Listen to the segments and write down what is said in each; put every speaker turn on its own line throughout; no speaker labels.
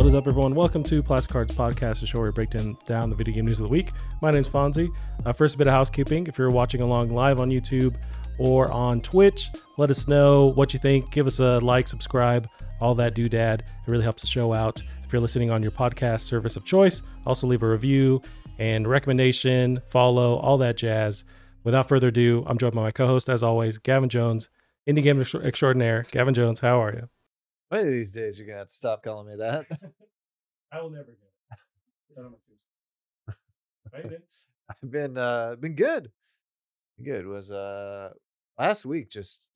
What is up, everyone? Welcome to Plastic-Boi Podcast, the show where we break down the video game news of the week. My name is Fonzie. First, a bit of housekeeping. If you're watching along live on YouTube or on Twitch, let us know what you think. Give us a like, subscribe, all that doodad. It really helps the show out. If you're listening on your podcast service of choice, also leave a review and recommendation, follow, all that jazz. Without further ado, I'm joined by my co-host, as always, Gavin Jones, indie game extraordinaire. Gavin Jones, how are you?
One of these days, you're gonna have to stop calling me that.
I will never get it. How you been?
I've been good. Good. Was last week just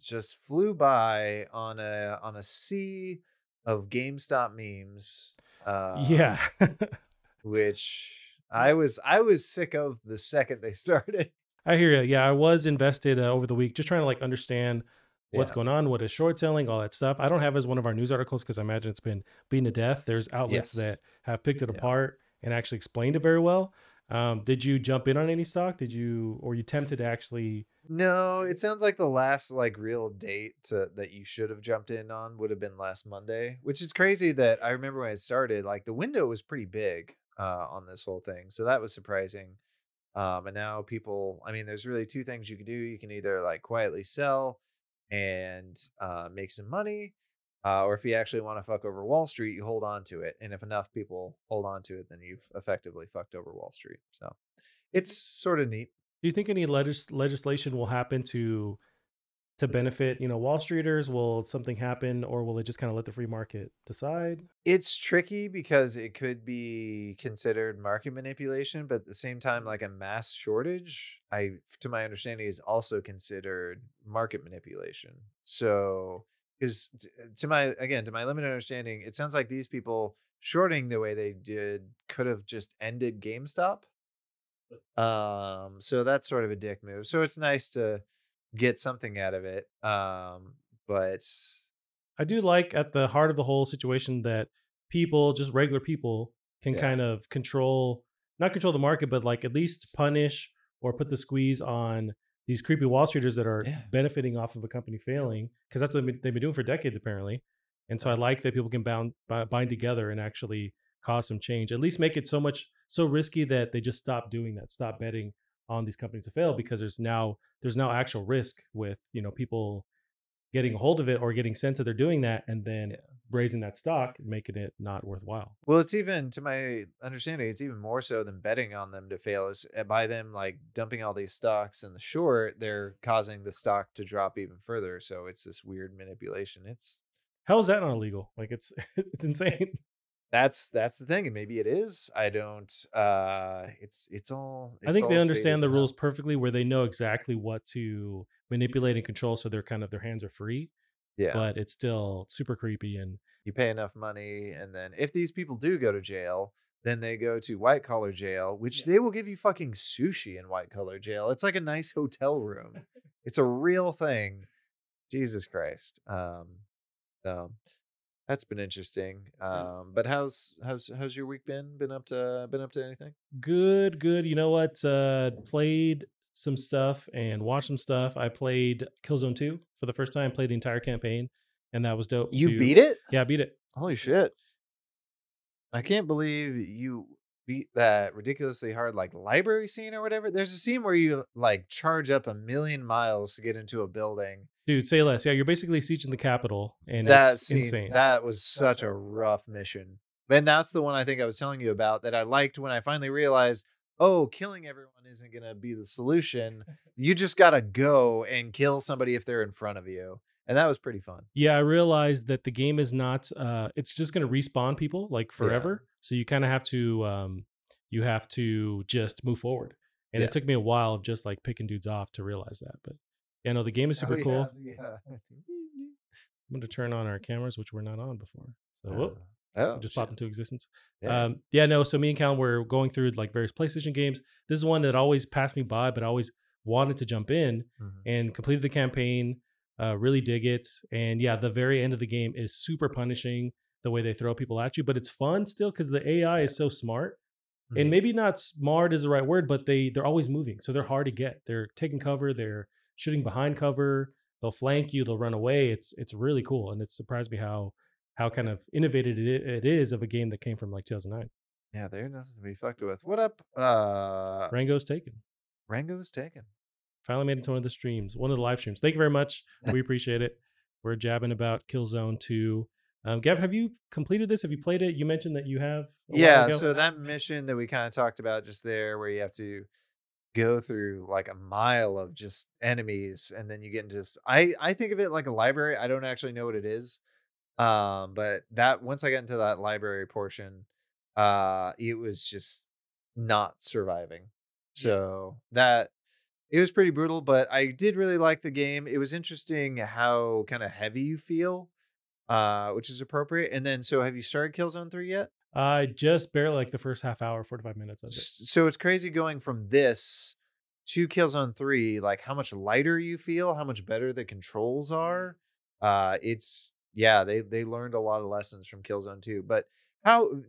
flew by on a sea of GameStop memes.
Yeah.
Which I was sick of the second they started.
I hear you. Yeah, I was invested over the week, just trying to like understand what's going on, what is short selling, all that stuff. I don't have as one of our news articles because I imagine it's been beaten to death. There's outlets that have picked it apart and actually explained it very well. Did you jump in on any stock? Or you tempted to actually?
No, it sounds like the last like real date that you should have jumped in on would have been last Monday, which is crazy that I remember when it started, like the window was pretty big on this whole thing. So that was surprising. And now people, I mean, there's really two things you can do. You can either like quietly sell and make some money, or if you actually want to fuck over Wall Street, you hold on to it. And if enough people hold on to it, then you've effectively fucked over Wall Street. So it's sort of neat.
Do you think any legislation will happen to benefit, Wall Streeters? Will something happen, or will it just kind of let the free market decide?
It's tricky because it could be considered market manipulation, but at the same time, like a mass shortage, to my understanding, is also considered market manipulation. So, because to my limited understanding, it sounds like these people shorting the way they did could have just ended GameStop. So that's sort of a dick move. So it's nice to get something out of it. But
I do like at the heart of the whole situation that people, just regular people, can kind of not control the market, but like at least punish or put the squeeze on these creepy Wall Streeters that are benefiting off of a company failing, because that's what they've been doing for decades apparently. And so I like that people can bind together and actually cause some change, at least make it so risky that they just stop doing that, stop betting on these companies to fail, because there's now actual risk with people getting a hold of it or getting sense that they're doing that and then raising that stock and making it not worthwhile.
Well, it's even, to my understanding, it's even more so than betting on them to fail. Is by them like dumping all these stocks in the short, they're causing the stock to drop even further. So it's this weird manipulation.
How is that not illegal? Like it's insane.
That's the thing, and maybe it is. I don't. It's all.
I think they understand the rules perfectly, where they know exactly what to manipulate and control, so their hands are free.
Yeah,
but it's still super creepy. And
you pay enough money, and then if these people do go to jail, then they go to white collar jail, which they will give you fucking sushi in white collar jail. It's like a nice hotel room. It's a real thing. Jesus Christ. That's been interesting. But how's your week been? Been up to anything?
Good. You know what? Played some stuff and watched some stuff. I played Killzone 2 for the first time, played the entire campaign, and that was dope.
You beat it?
Yeah, I beat it.
Holy shit. I can't believe you beat that ridiculously hard like library scene or whatever. There's a scene where you like charge up 1,000,000 miles to get into a building.
Dude, say less. Yeah, you're basically sieging the Capitol, and
it's
insane.
That was such a rough mission. And that's the one I think I was telling you about that I liked when I finally realized, oh, killing everyone isn't going to be the solution. You just got to go and kill somebody if they're in front of you. And that was pretty fun.
Yeah, I realized that the game is not, it's just going to respawn people like forever. Yeah. So you kind of have to, just move forward. And it took me a while of just like picking dudes off to realize that. But yeah, no, the game is super cool.
Yeah.
I'm going to turn on our cameras, which were not on before. So just popped into existence.
Yeah.
So me and Callum were going through like various PlayStation games. This is one that always passed me by, but I always wanted to jump in and completed the campaign. Really dig it. And yeah, the very end of the game is super punishing, the way they throw people at you, but it's fun still because the AI is so smart. And maybe not smart is the right word, but they're always moving. So they're hard to get. They're taking cover. They're shooting behind cover. They'll flank you. They'll run away. It's really cool. And it surprised me how how kind of innovative it is of a game that came from like 2009.
Yeah, they're nothing to be fucked with. What up?
Rango's taken.
Rango's taken.
Finally made it to one of the streams, one of the live streams. Thank you very much. We appreciate it. We're jabbing about Killzone 2. Gavin, have you completed this? Have you played it? You mentioned that you have a while ago.
So that mission that we kind of talked about just there, where you have to go through like a mile of just enemies, and then you get into this. I think of it like a library. I don't actually know what it is. But that once I got into that library portion, it was just not surviving. So that it was pretty brutal, but I did really like the game. It was interesting how kind of heavy you feel, which is appropriate. And then, so have you started Killzone 3 yet?
I just barely like the first half hour, 45 minutes of it.
So it's crazy going from this to Killzone 3, like how much lighter you feel, how much better the controls are. It's they learned a lot of lessons from Killzone 2. But how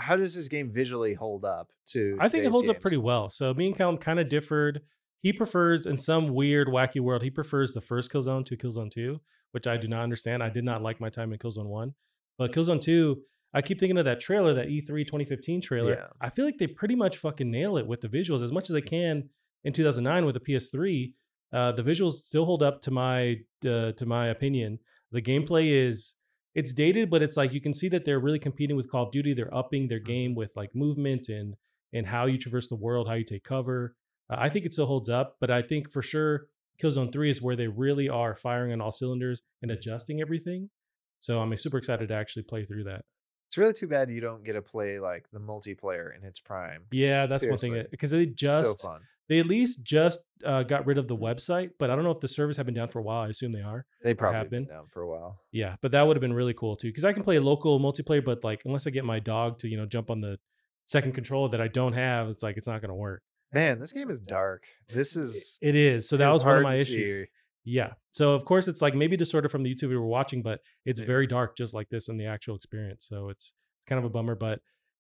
does this game visually hold up to
I think it holds up
games?
pretty well. So me and Callum kind of differed. He prefers, in some weird, wacky world, he prefers the first Killzone to Killzone 2, which I do not understand. I did not like my time in Killzone 1. But Killzone 2, I keep thinking of that trailer, that E3 2015 trailer.
Yeah.
I feel like they pretty much fucking nail it with the visuals as much as they can in 2009 with the PS3. The visuals still hold up to my opinion. The gameplay is, it's dated, but it's like you can see that they're really competing with Call of Duty. They're upping their game with like movement and how you traverse the world, how you take cover. I think it still holds up, but I think for sure Killzone 3 is where they really are firing on all cylinders and adjusting everything. So I'm super excited to actually play through that.
It's really too bad you don't get to play like the multiplayer in its prime.
Yeah, that's one thing, because they
so fun.
They at least just got rid of the website, but I don't know if the servers have been down for a while. I assume they are.
They probably have been down for a while.
Yeah, but that would have been really cool too, because I can play a local multiplayer, but like unless I get my dog to jump on the second controller that I don't have, it's like it's not going to work.
Man, this game is dark. This is
it is. So that was one of my issues.
See.
Yeah. So of course it's like maybe distorted from the YouTube we were watching, but it's very dark, just like this in the actual experience. So it's kind of a bummer,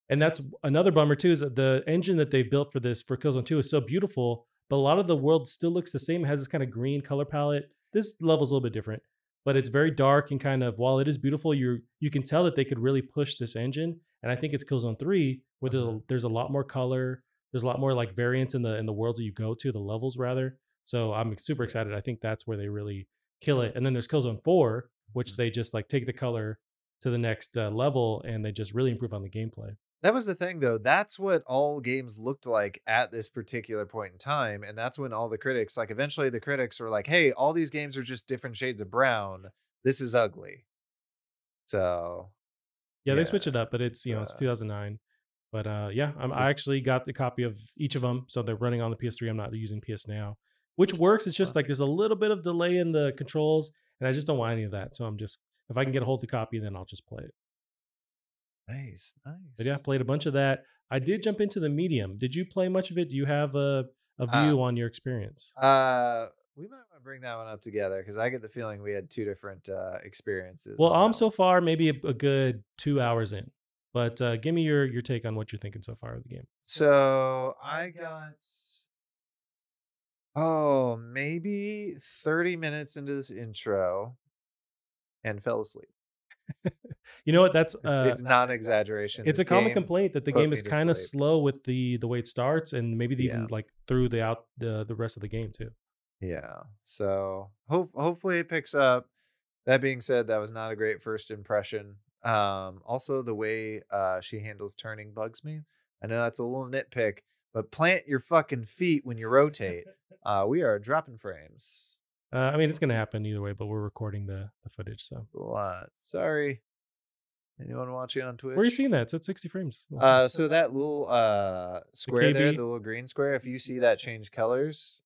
and that's another bummer too, is that the engine that they built for Killzone 2 is so beautiful, but a lot of the world still looks the same. It has this kind of green color palette. This level's a little bit different, but it's very dark, and kind of, while it is beautiful, you can tell that they could really push this engine. And I think it's Killzone 3 where there's a lot more color. There's a lot more like variance in the worlds that you go to, the levels rather. So I'm super excited. I think that's where they really kill it. And then there's Killzone 4, which they just like take the color to the next level, and they just really improve on the gameplay.
That was the thing, though. That's what all games looked like at this particular point in time. And that's when all the critics, like eventually the critics were like, hey, all these games are just different shades of brown. This is ugly. So
yeah, they switch it up, but it's, it's 2009. But I actually got the copy of each of them. So they're running on the PS3. I'm not using PS Now, which works. It's just like there's a little bit of delay in the controls, and I just don't want any of that. So I'm just, if I can get a hold of the copy, then I'll just play it.
Nice.
But yeah, played a bunch of that. I did jump into the medium. Did you play much of it? Do you have a view on your experience?
We might want to bring that one up together, because I get the feeling we had two different experiences.
Well, I'm so far maybe a good 2 hours in, but give me your take on what you're thinking so far of the game.
So I got maybe 30 minutes into this intro and fell asleep.
You know what? That's
it's not an exaggeration.
It's a common complaint that the game is kind of slow with the way it starts, and maybe even like through the rest of the game too.
Yeah. So hopefully it picks up. That being said, that was not a great first impression. Also the way she handles turning bugs me. I know that's a little nitpick, but plant your fucking feet when you rotate. We are dropping frames.
I mean, it's going to happen either way, but we're recording the footage, so.
Sorry. Anyone watching on Twitch?
Where are you seeing that? It's at 60 frames.
So that little square there, the little green square, if you see that change colors,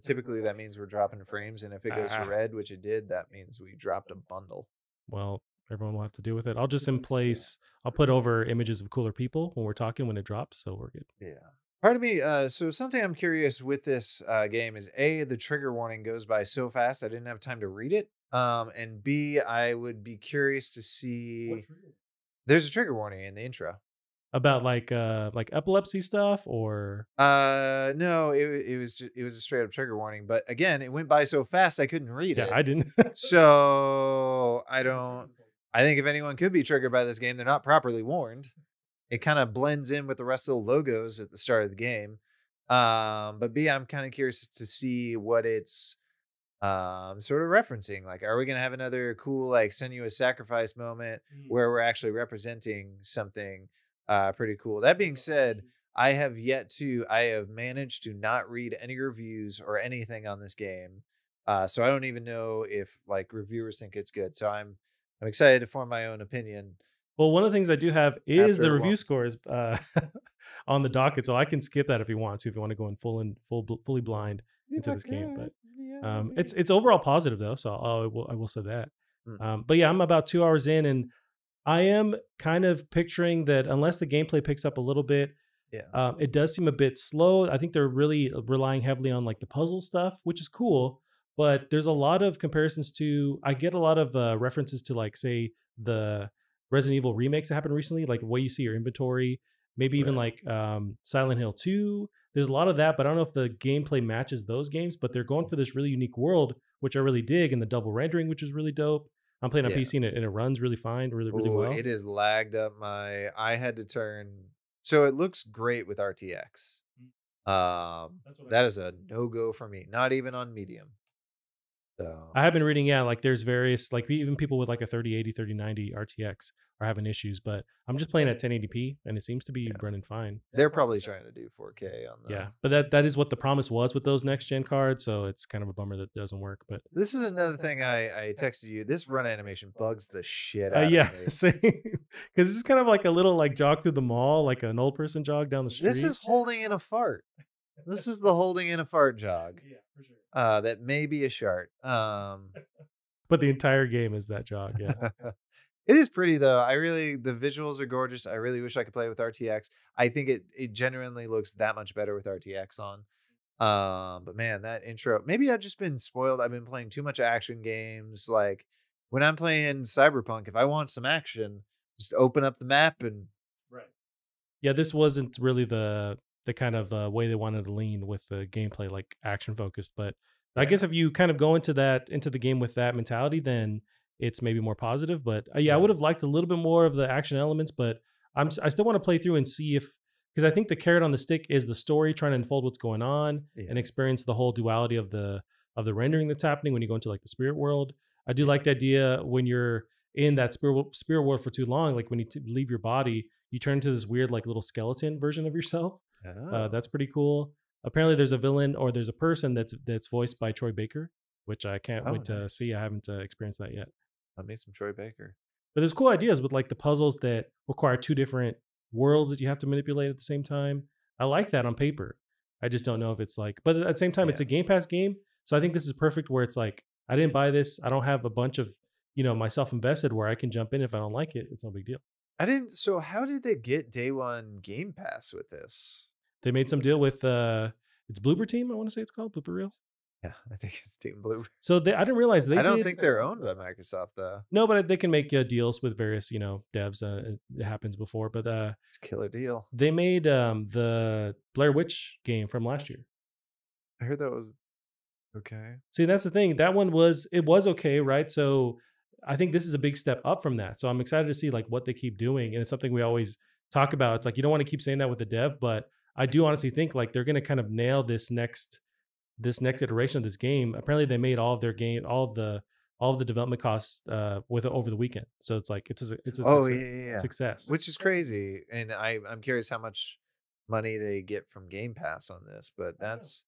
typically that means we're dropping frames. And if it goes to red, which it did, that means we dropped a bundle.
Well, everyone will have to deal with it. I'll just I'll put over images of cooler people when we're talking when it drops, so we're good.
Yeah. Part of me, so something I'm curious with this game is A, the trigger warning goes by so fast I didn't have time to read it. And B, I would be curious to see. There's a trigger warning in the intro
about like epilepsy stuff, or
no, it was a straight up trigger warning. But again, it went by so fast I couldn't read it.
I didn't.
So I don't. I think if anyone could be triggered by this game, they're not properly warned. It kind of blends in with the rest of the logos at the start of the game. But B, I'm kind of curious to see what it's sort of referencing. Like, are we going to have another cool, like, sensuous sacrifice moment where we're actually representing something pretty cool? That being said, I have managed to not read any reviews or anything on this game. So I don't even know if like reviewers think it's good. So I'm excited to form my own opinion.
Well, one of the things I do have is
After
the
it
review
won't-
scores on the docket, so I can skip that if you want to. If you want to go in fully blind into this game, but it's overall positive though, so I will say that. But yeah, I'm about 2 hours in, and I am kind of picturing that unless the gameplay picks up a little bit,
Yeah.
it does seem a bit slow. I think they're really relying heavily on like the puzzle stuff, which is cool. But there's a lot of comparisons to. I get a lot of references to like say the Resident Evil remakes that happened recently, like the way you see your inventory, maybe even like Silent Hill 2. There's a lot of that, but I don't know if the gameplay matches those games. But they're going for this really unique world, which I really dig, and the double rendering, which is really dope. I'm playing on
Yeah.
PC and it runs really fine, really
Ooh,
well.
it is lagged up I had to turn. So it looks great with RTX. That is a no-go for me. Not even on medium. So
I have been reading, yeah, like there's various, like even people with like a 3080, 3090 RTX are having issues, but I'm just playing at 1080p and it seems to be running fine.
they're probably trying to do 4K on the.
Yeah, but that is what the promise was with those next gen cards, so it's kind of a bummer that it doesn't work. But
This is another thing I texted you. This run animation bugs the shit out
yeah,
of me.
same. Because it's kind of like a little like jog through the mall, like an old person jog down the street.
This is holding in a fart. This is the holding in a fart jog.
Yeah, for sure.
That may be a shart.
But the entire game is that jog. Yeah.
It is pretty though. The visuals are gorgeous. I really wish I could play with RTX. I think it genuinely looks that much better with RTX on. But man, that intro, maybe I've just been spoiled. I've been playing too much action games. Like when I'm playing Cyberpunk, if I want some action, just open up the map and
Yeah, this wasn't really the kind of way they wanted to lean with the gameplay, like action focused. But I guess if you kind of go into the game with that mentality, then it's maybe more positive. But yeah, I would have liked a little bit more of the action elements, but I still want to play through and see if, because I think the carrot on the stick is the story, trying to unfold what's going on and experience the whole duality of the rendering that's happening when you go into like the spirit world. I do like the idea when you're in that spirit world for too long, like when you leave your body, you turn into this weird like little skeleton version of yourself. That's pretty cool. Apparently there's a villain or there's a person that's voiced by Troy Baker, which I can't wait to see. I haven't experienced that yet.
I made some Troy Baker.
But there's cool ideas with like the puzzles that require two different worlds that you have to manipulate at the same time. I like that on paper. I just don't know if it's like, but at the same time, it's a Game Pass game. So I think this is perfect where it's like, I didn't buy this. I don't have a bunch of, myself invested where I can jump in if I don't like it. It's no big deal.
So how did they get day one Game Pass with this?
They made some deal with, it's Bloober Team. I want to say it's called Bloober Reel.
Yeah, I think it's Team Blue.
So I didn't realize
I don't think they're owned by Microsoft though.
No, but they can make deals with various, devs. It happens before, but
it's a killer deal.
They made the Blair Witch game from last year.
I heard that was okay.
See, that's the thing. That one was okay, right? So I think this is a big step up from that. So I'm excited to see like what they keep doing, and it's something we always talk about. It's like you don't want to keep saying that with the dev, but I do honestly think like they're going to kind of nail this next iteration of this game. Apparently, they made all of their game, all of the development costs over the weekend. So it's like it's a success,
which is crazy. And I'm curious how much money they get from Game Pass on this, but that's.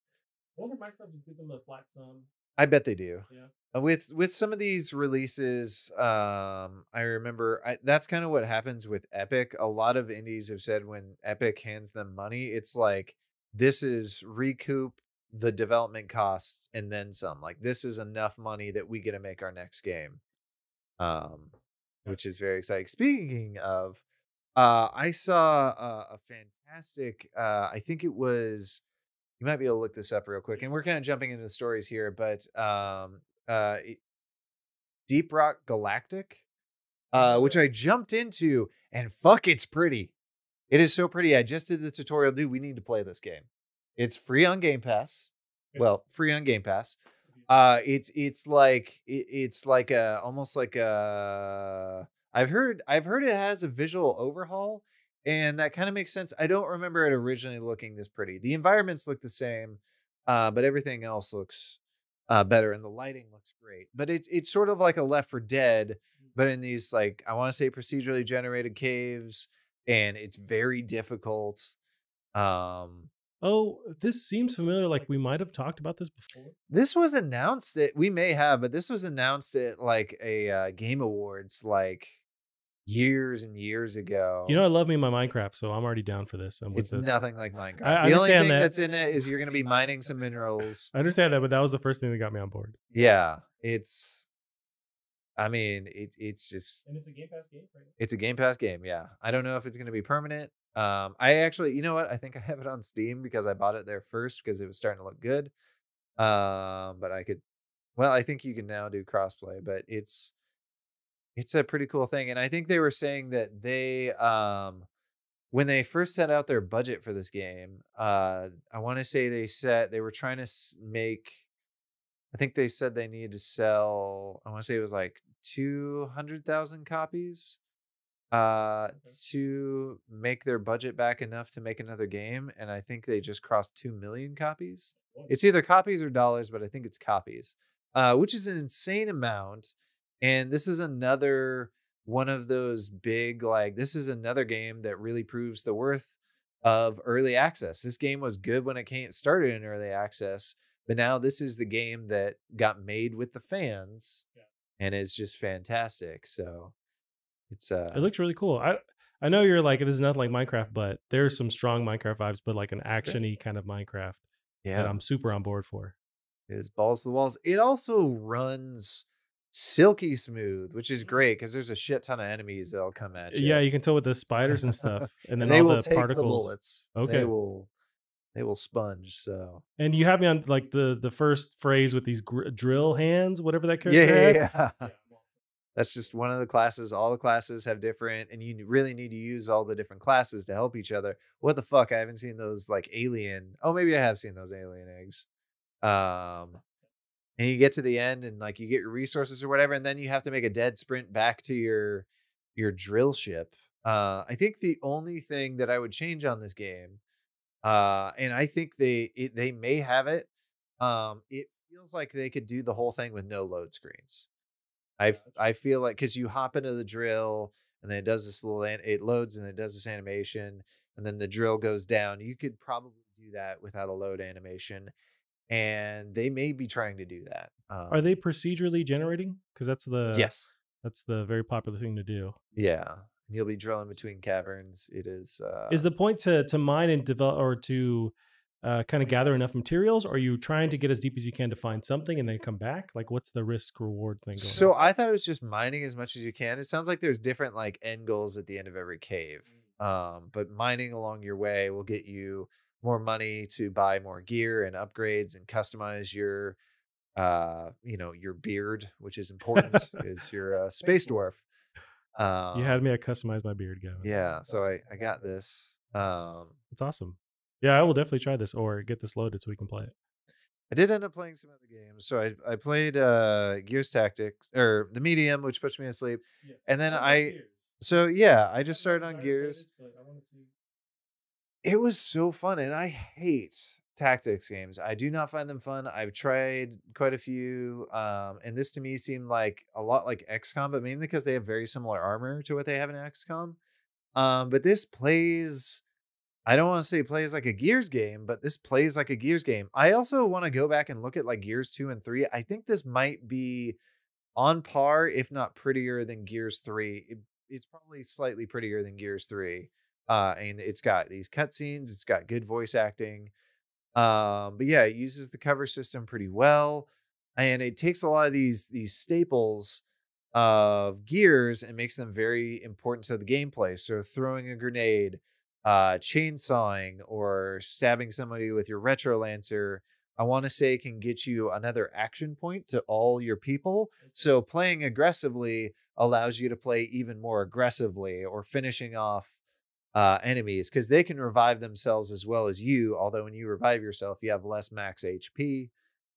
I wonder if Microsoft just gives them a flat sum.
I bet they do.
Yeah.
With some of these releases, I remember that's kind of what happens with Epic. A lot of indies have said when Epic hands them money, it's like this is recoup the development costs and then some. Like this is enough money that we get to make our next game, which is very exciting. Speaking of, I saw a fantastic. I think it was. You might be able to look this up real quick, and we're kind of jumping into the stories here, but Deep Rock Galactic, which I jumped into, and fuck, it's pretty. It is so pretty. I just did the tutorial. Dude, we need to play this game. It's free on Game Pass. Well, free on Game Pass. It's like a almost like a. I've heard it has a visual overhaul, and that kind of makes sense. I don't remember it originally looking this pretty. The environments look the same, but everything else looks better, and the lighting looks great. But it's sort of like a Left 4 Dead, but in these like I want to say procedurally generated caves, and it's very difficult. Um,
Oh, this seems familiar. Like we might have talked about this before.
This was announced at we may have, but this was announced at like a Game Awards like years and years
You know,
ago.
I love me my Minecraft, so I'm already down for this. I'm with
It's
this.
nothing like
I
Minecraft. The only
understand
thing
that.
that's in it is you're going to be mining some minerals.
I understand that, but that was the first thing that got me on board.
Yeah, I mean, it's just
And it's a Game Pass game, right?
it's a Game Pass game. Yeah, I don't know if it's going to be permanent. I actually, you know what? I think I have it on Steam because I bought it there first because it was starting to look good. But I could, well, I think you can now do crossplay, but it's a pretty cool thing. And I think they were saying that they when they first set out their budget for this game, I want to say they were trying to make, I think they said they needed to sell, I want to say it was like 200,000 copies
Okay.
to make their budget back enough to make another game, and I think they just crossed 2 million copies.
What?
It's either copies or dollars, but I think it's copies, which is an insane amount. And this is another one of those big, like, this is another game that really proves the worth of early access. This game was good when it started in early access, but now this is the game that got made with the fans
Yeah.
and is just fantastic. So it's
It looks really cool. I know you're like, it is nothing like Minecraft, but there's some strong Minecraft vibes, but like an actiony kind of Minecraft that
yeah,
I'm super on board for.
is balls to the walls. It also runs silky smooth, which is great because there's a shit ton of enemies that'll come at you.
Yeah, you can tell with the spiders and stuff, and then
They
all
will
the
take the
particles.
bullets.
Okay.
They will sponge. So
And you have me on like the first phrase with these drill hands, whatever that
yeah,
character
yeah,
had.
yeah.
I'm awesome.
That's just one of the classes. All the classes have different, and you really need to use all the different classes to help each other. What the fuck? I haven't seen those like alien. Oh, maybe I have seen those alien eggs. Um, and you get to the end and like you get your resources or whatever, and then you have to make a dead sprint back to your drill ship. I think the only thing that I would change on this game, and I think they may have it. It feels like they could do the whole thing with no load screens. I feel like because you hop into the drill and then it does this little it loads and it does this animation and then the drill goes down. You could probably do that without a load animation, and they may be trying to do that.
Are they procedurally generating? Because
Yes.
that's the very popular thing to do.
Yeah. You'll be drilling between caverns. It is
Is the point to mine and develop or to kind of gather enough materials? Or are you trying to get as deep as you can to find something and then come back? Like, what's the risk reward thing going
so
on?
I thought it was just mining as much as you can. It sounds like there's different like end goals at the end of every cave. But mining along your way will get you more money to buy more gear and upgrades and customize your your beard, which is important because you're a space dwarf.
You had me at customize my beard, Gavin.
Yeah, so I got this.
It's awesome. Yeah, I will definitely try this or get this loaded so we can play it.
I did end up playing some other games. So I played Gears Tactics or the medium, which puts me to sleep.
Yes.
And then I just started on Gears. It was so fun, and I hate tactics games. I do not find them fun. I've tried quite a few, and this to me seemed like a lot like XCOM, but mainly because they have very similar armor to what they have in XCOM. But this plays. I don't want to say plays like a Gears game, but this plays like a Gears game. I also want to go back and look at like Gears 2 and 3. I think this might be on par, if not prettier than Gears 3. It's probably slightly prettier than Gears 3. And it's got these cutscenes, it's got good voice acting. But yeah, it uses the cover system pretty well. And it takes a lot of these staples of Gears and makes them very important to the gameplay. So throwing a grenade, chainsawing, or stabbing somebody with your retro lancer, I want to say can get you another action point to all your people. So playing aggressively allows you to play even more aggressively or finishing off enemies because they can revive themselves as well as you. Although when you revive yourself, you have less max HP.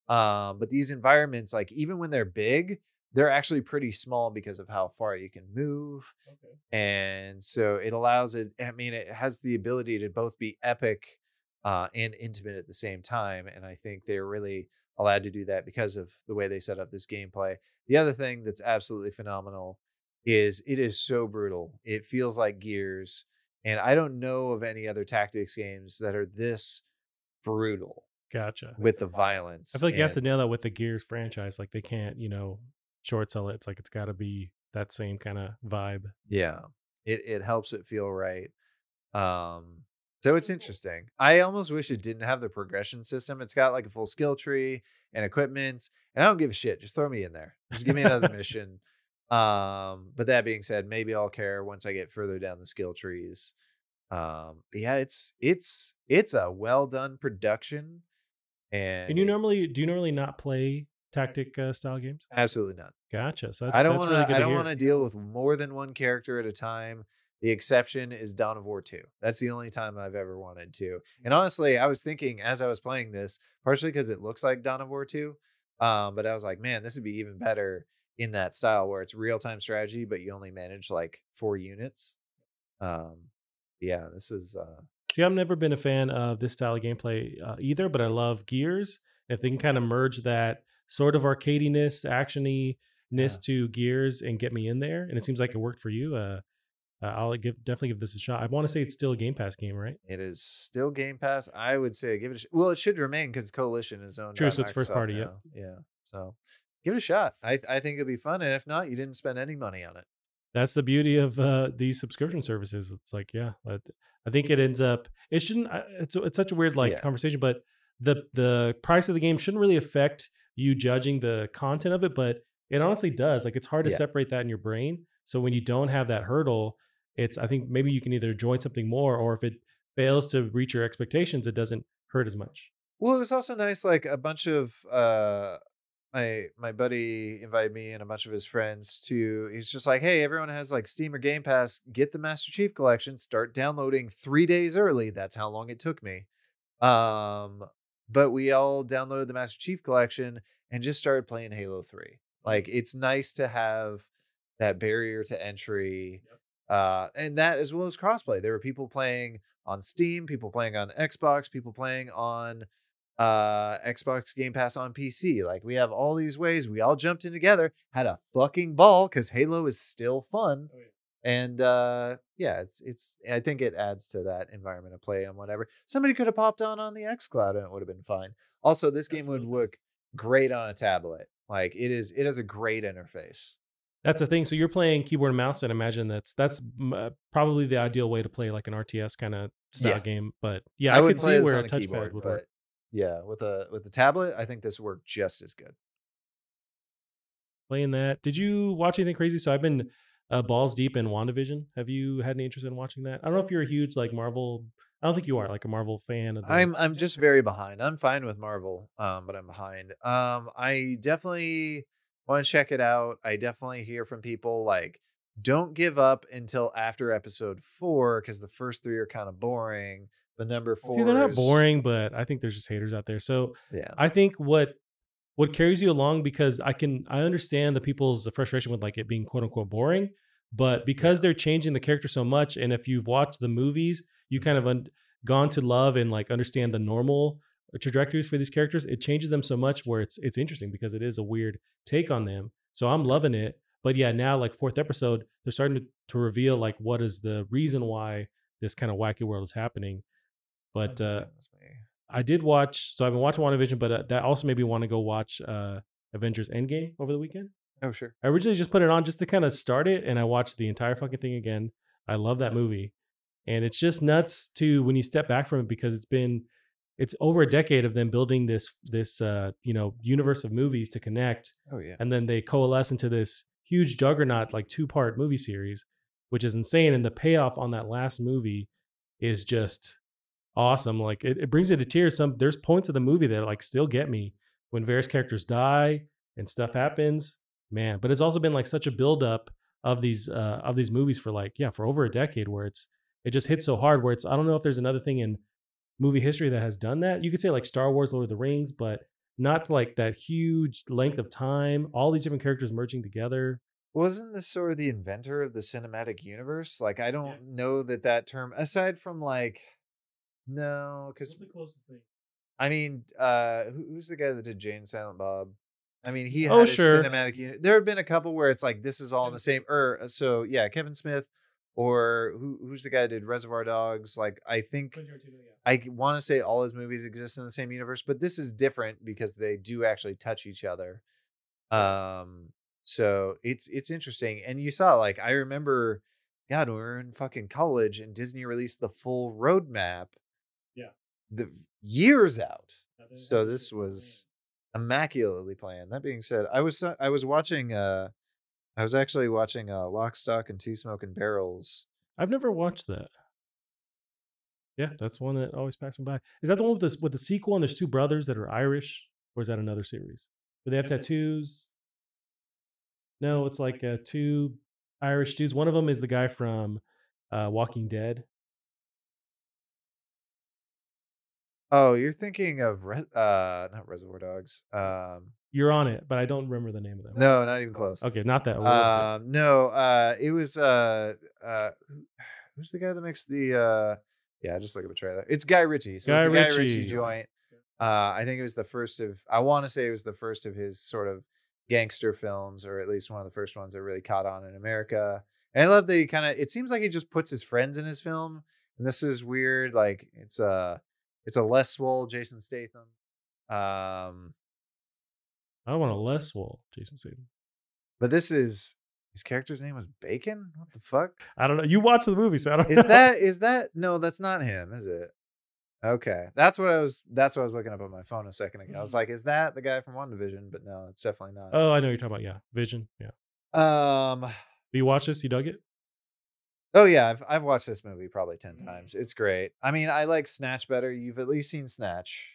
But these environments, like even when they're big, they're actually pretty small because of how far you can move.
Okay.
And so it allows it, I mean, it has the ability to both be epic and intimate at the same time. And I think they're really allowed to do that because of the way they set up this gameplay. The other thing that's absolutely phenomenal is it is so brutal. It feels like Gears. And I don't know of any other tactics games that are this brutal
Gotcha.
with the
I
violence.
feel like you have to
And
nail that with the Gears franchise. Like they can't, short sell it. It's like it's got to be that same kind of vibe.
yeah, it helps it feel right. Um, so it's interesting. I almost wish it didn't have the progression system. It's got like a full skill tree and equipments, and I don't give a shit. Just throw me in there. Just give me another mission. But that being said, maybe I'll care once I get further down the skill trees. But yeah, it's a well done production,
And
and
do you normally not play tactic style games?
absolutely not.
Gotcha. So
I don't
that's
want
really
to.
good
I
to
don't
hear.
want to deal with more than one character at a time. The exception is Dawn of War 2. That's the only time I've ever wanted to. And honestly, I was thinking as I was playing this, partially because it looks like Dawn of War 2, but I was like, man, this would be even better in that style where it's real time strategy, but you only manage like 4 units. Um, yeah, this is.
See, I've never been a fan of this style of gameplay either, but I love Gears. If they can kind of merge that sort of arcadiness, actiony-ness
Yeah.
to Gears and get me in there, and it seems like it worked for you, I'll definitely give this a shot. I want to say it's still a Game Pass game, right?
It is still Game Pass. I would say give it well, it should remain because Coalition is owned
True,
by
so it's first
Microsoft
party. Yep.
now. Yeah. So give it a shot. I think it'll be fun. And if not, you didn't spend any money on it.
That's the beauty of these subscription services. It's like, yeah, I think it ends up. It shouldn't. It's such a weird like
Yeah.
conversation, but the price of the game shouldn't really affect you judging the content of it, but it honestly does. Like it's hard to
Yeah.
separate that in your brain. So when you don't have that hurdle, I think maybe you can either join something more, or if it fails to reach your expectations, it doesn't hurt as much.
Well, it was also nice, like a bunch of my buddy invited me and a bunch of his friends to he's just like, hey, everyone has like Steam or Game Pass, get the Master Chief collection, start downloading 3 days early. That's how long it took me. Um, but we all downloaded the Master Chief collection and just started playing Halo 3. Like it's nice to have that barrier to entry. And that as well as crossplay. There were people playing on Steam, people playing on Xbox, people playing on Xbox Game Pass on PC. Like we have all these ways. We all jumped in together, had a fucking ball because Halo is still fun.
Oh, yeah.
And yeah, it's I think it adds to that environment of play and whatever. Somebody could have popped on the xCloud and it would have been fine. Also, this game would work great on a tablet. Like it has a great interface.
That's the thing. So you're playing keyboard and mouse, and imagine that's probably the ideal way to play like an RTS kind of style
Yeah.
game. But yeah,
I
I
would
could
play
see
this
where
on
a
a
touchpad
keyboard,
would
but
work.
yeah, with the tablet, I think this worked just as good.
Playing that. Did you watch anything crazy? So I've been balls deep in WandaVision. Have you had any interest in watching that? I don't know if you're a huge like Marvel. I don't think you are like a Marvel fan of the.
I'm just very behind. I'm fine with Marvel, but I'm behind. I definitely want to check it out. I definitely hear from people like don't give up until after episode 4 because the first 3 are kind of boring. The number 4
See, they're not
is
boring, but I think there's just haters out there. So
yeah.
I think what carries you along, because I understand the people's frustration with like it being quote unquote boring, but because they're changing the character so much, and if you've watched the movies, you kind of gone to love and like understand the normal trajectories for these characters, it changes them so much where it's interesting because it is a weird take on them. So I'm loving it. But yeah, now like 4th episode, they're starting to reveal like what is the reason why this kind of wacky world is happening. But I did watch, so I've been watching WandaVision, but that also made me want to go watch Avengers Endgame over the weekend.
Oh, sure.
I originally just put it on just to kind of start it, and I watched the entire fucking thing again. I love that movie. And it's just nuts to when you step back from it, because it's over a decade of them building this universe of movies to connect.
Oh, yeah.
And then they coalesce into this huge juggernaut, like 2-part movie series, which is insane. And the payoff on that last movie is just awesome. Like it brings you to tears. There's points of the movie that like still get me when various characters die and stuff happens, man. But it's also been like such a buildup of these movies for for over a decade, where it just hits so hard, where I don't know if there's another thing in movie history that has done that. You could say like Star Wars, Lord of the Rings, but not like that huge length of time. All these different characters merging together.
Wasn't this sort of the inventor of the cinematic universe? Like, I don't know that term, aside from like, no, because
What's the closest thing?
I mean, who's the guy that did Jane and Silent Bob? I mean, he
Oh,
had his
sure.
cinematic unit. There have been a couple where it's like this is all in the same. So yeah, Kevin Smith, or who's the guy that did Reservoir Dogs? Like, I think I want to say all his movies exist in the same universe, but this is different because they do actually touch each other. So it's interesting, and you saw like I remember, God, when we were in fucking college and Disney released the full roadmap
Yeah.
the years out. So this was immaculately planned. That being said, I was watching I was actually watching Lock, Stock, and Two Smoking Barrels.
I've never watched that. Yeah, that's one that always passes me by. Is that the one with the sequel and there's two brothers that are Irish, or is that another series? Do they have tattoos? No, it's like two Irish dudes. One of them is the guy from Walking Dead.
Oh, you're thinking of not Reservoir Dogs.
You're on it, but I don't remember the name of them.
No, not even close.
Okay, not that one.
No, it was who's the guy that makes the yeah, just look at the trailer. It's Guy Ritchie. So it's a Guy Ritchie joint. I think it was the first of, I want to say it was the first of his sort of gangster films, or at least one of the first ones that really caught on in America. And I love that he kind of, it seems like he just puts his friends in his film. And this is weird. Like it's a less swole Jason Statham.
I don't want a less swole Jason Statham.
But this is, his character's name was Bacon? What the fuck?
I don't know. You watched the movie, so I don't know.
Is that no, that's not him, is it? Okay. That's what I was looking up on my phone a second ago. I was like, is that the guy from WandaVision? But no, it's definitely not.
Oh, I know what you're talking about. Yeah. Vision. Yeah. You watch this? You dug it?
Oh yeah, I've watched this movie probably 10 times. It's great. I mean, I like Snatch better. You've at least seen Snatch.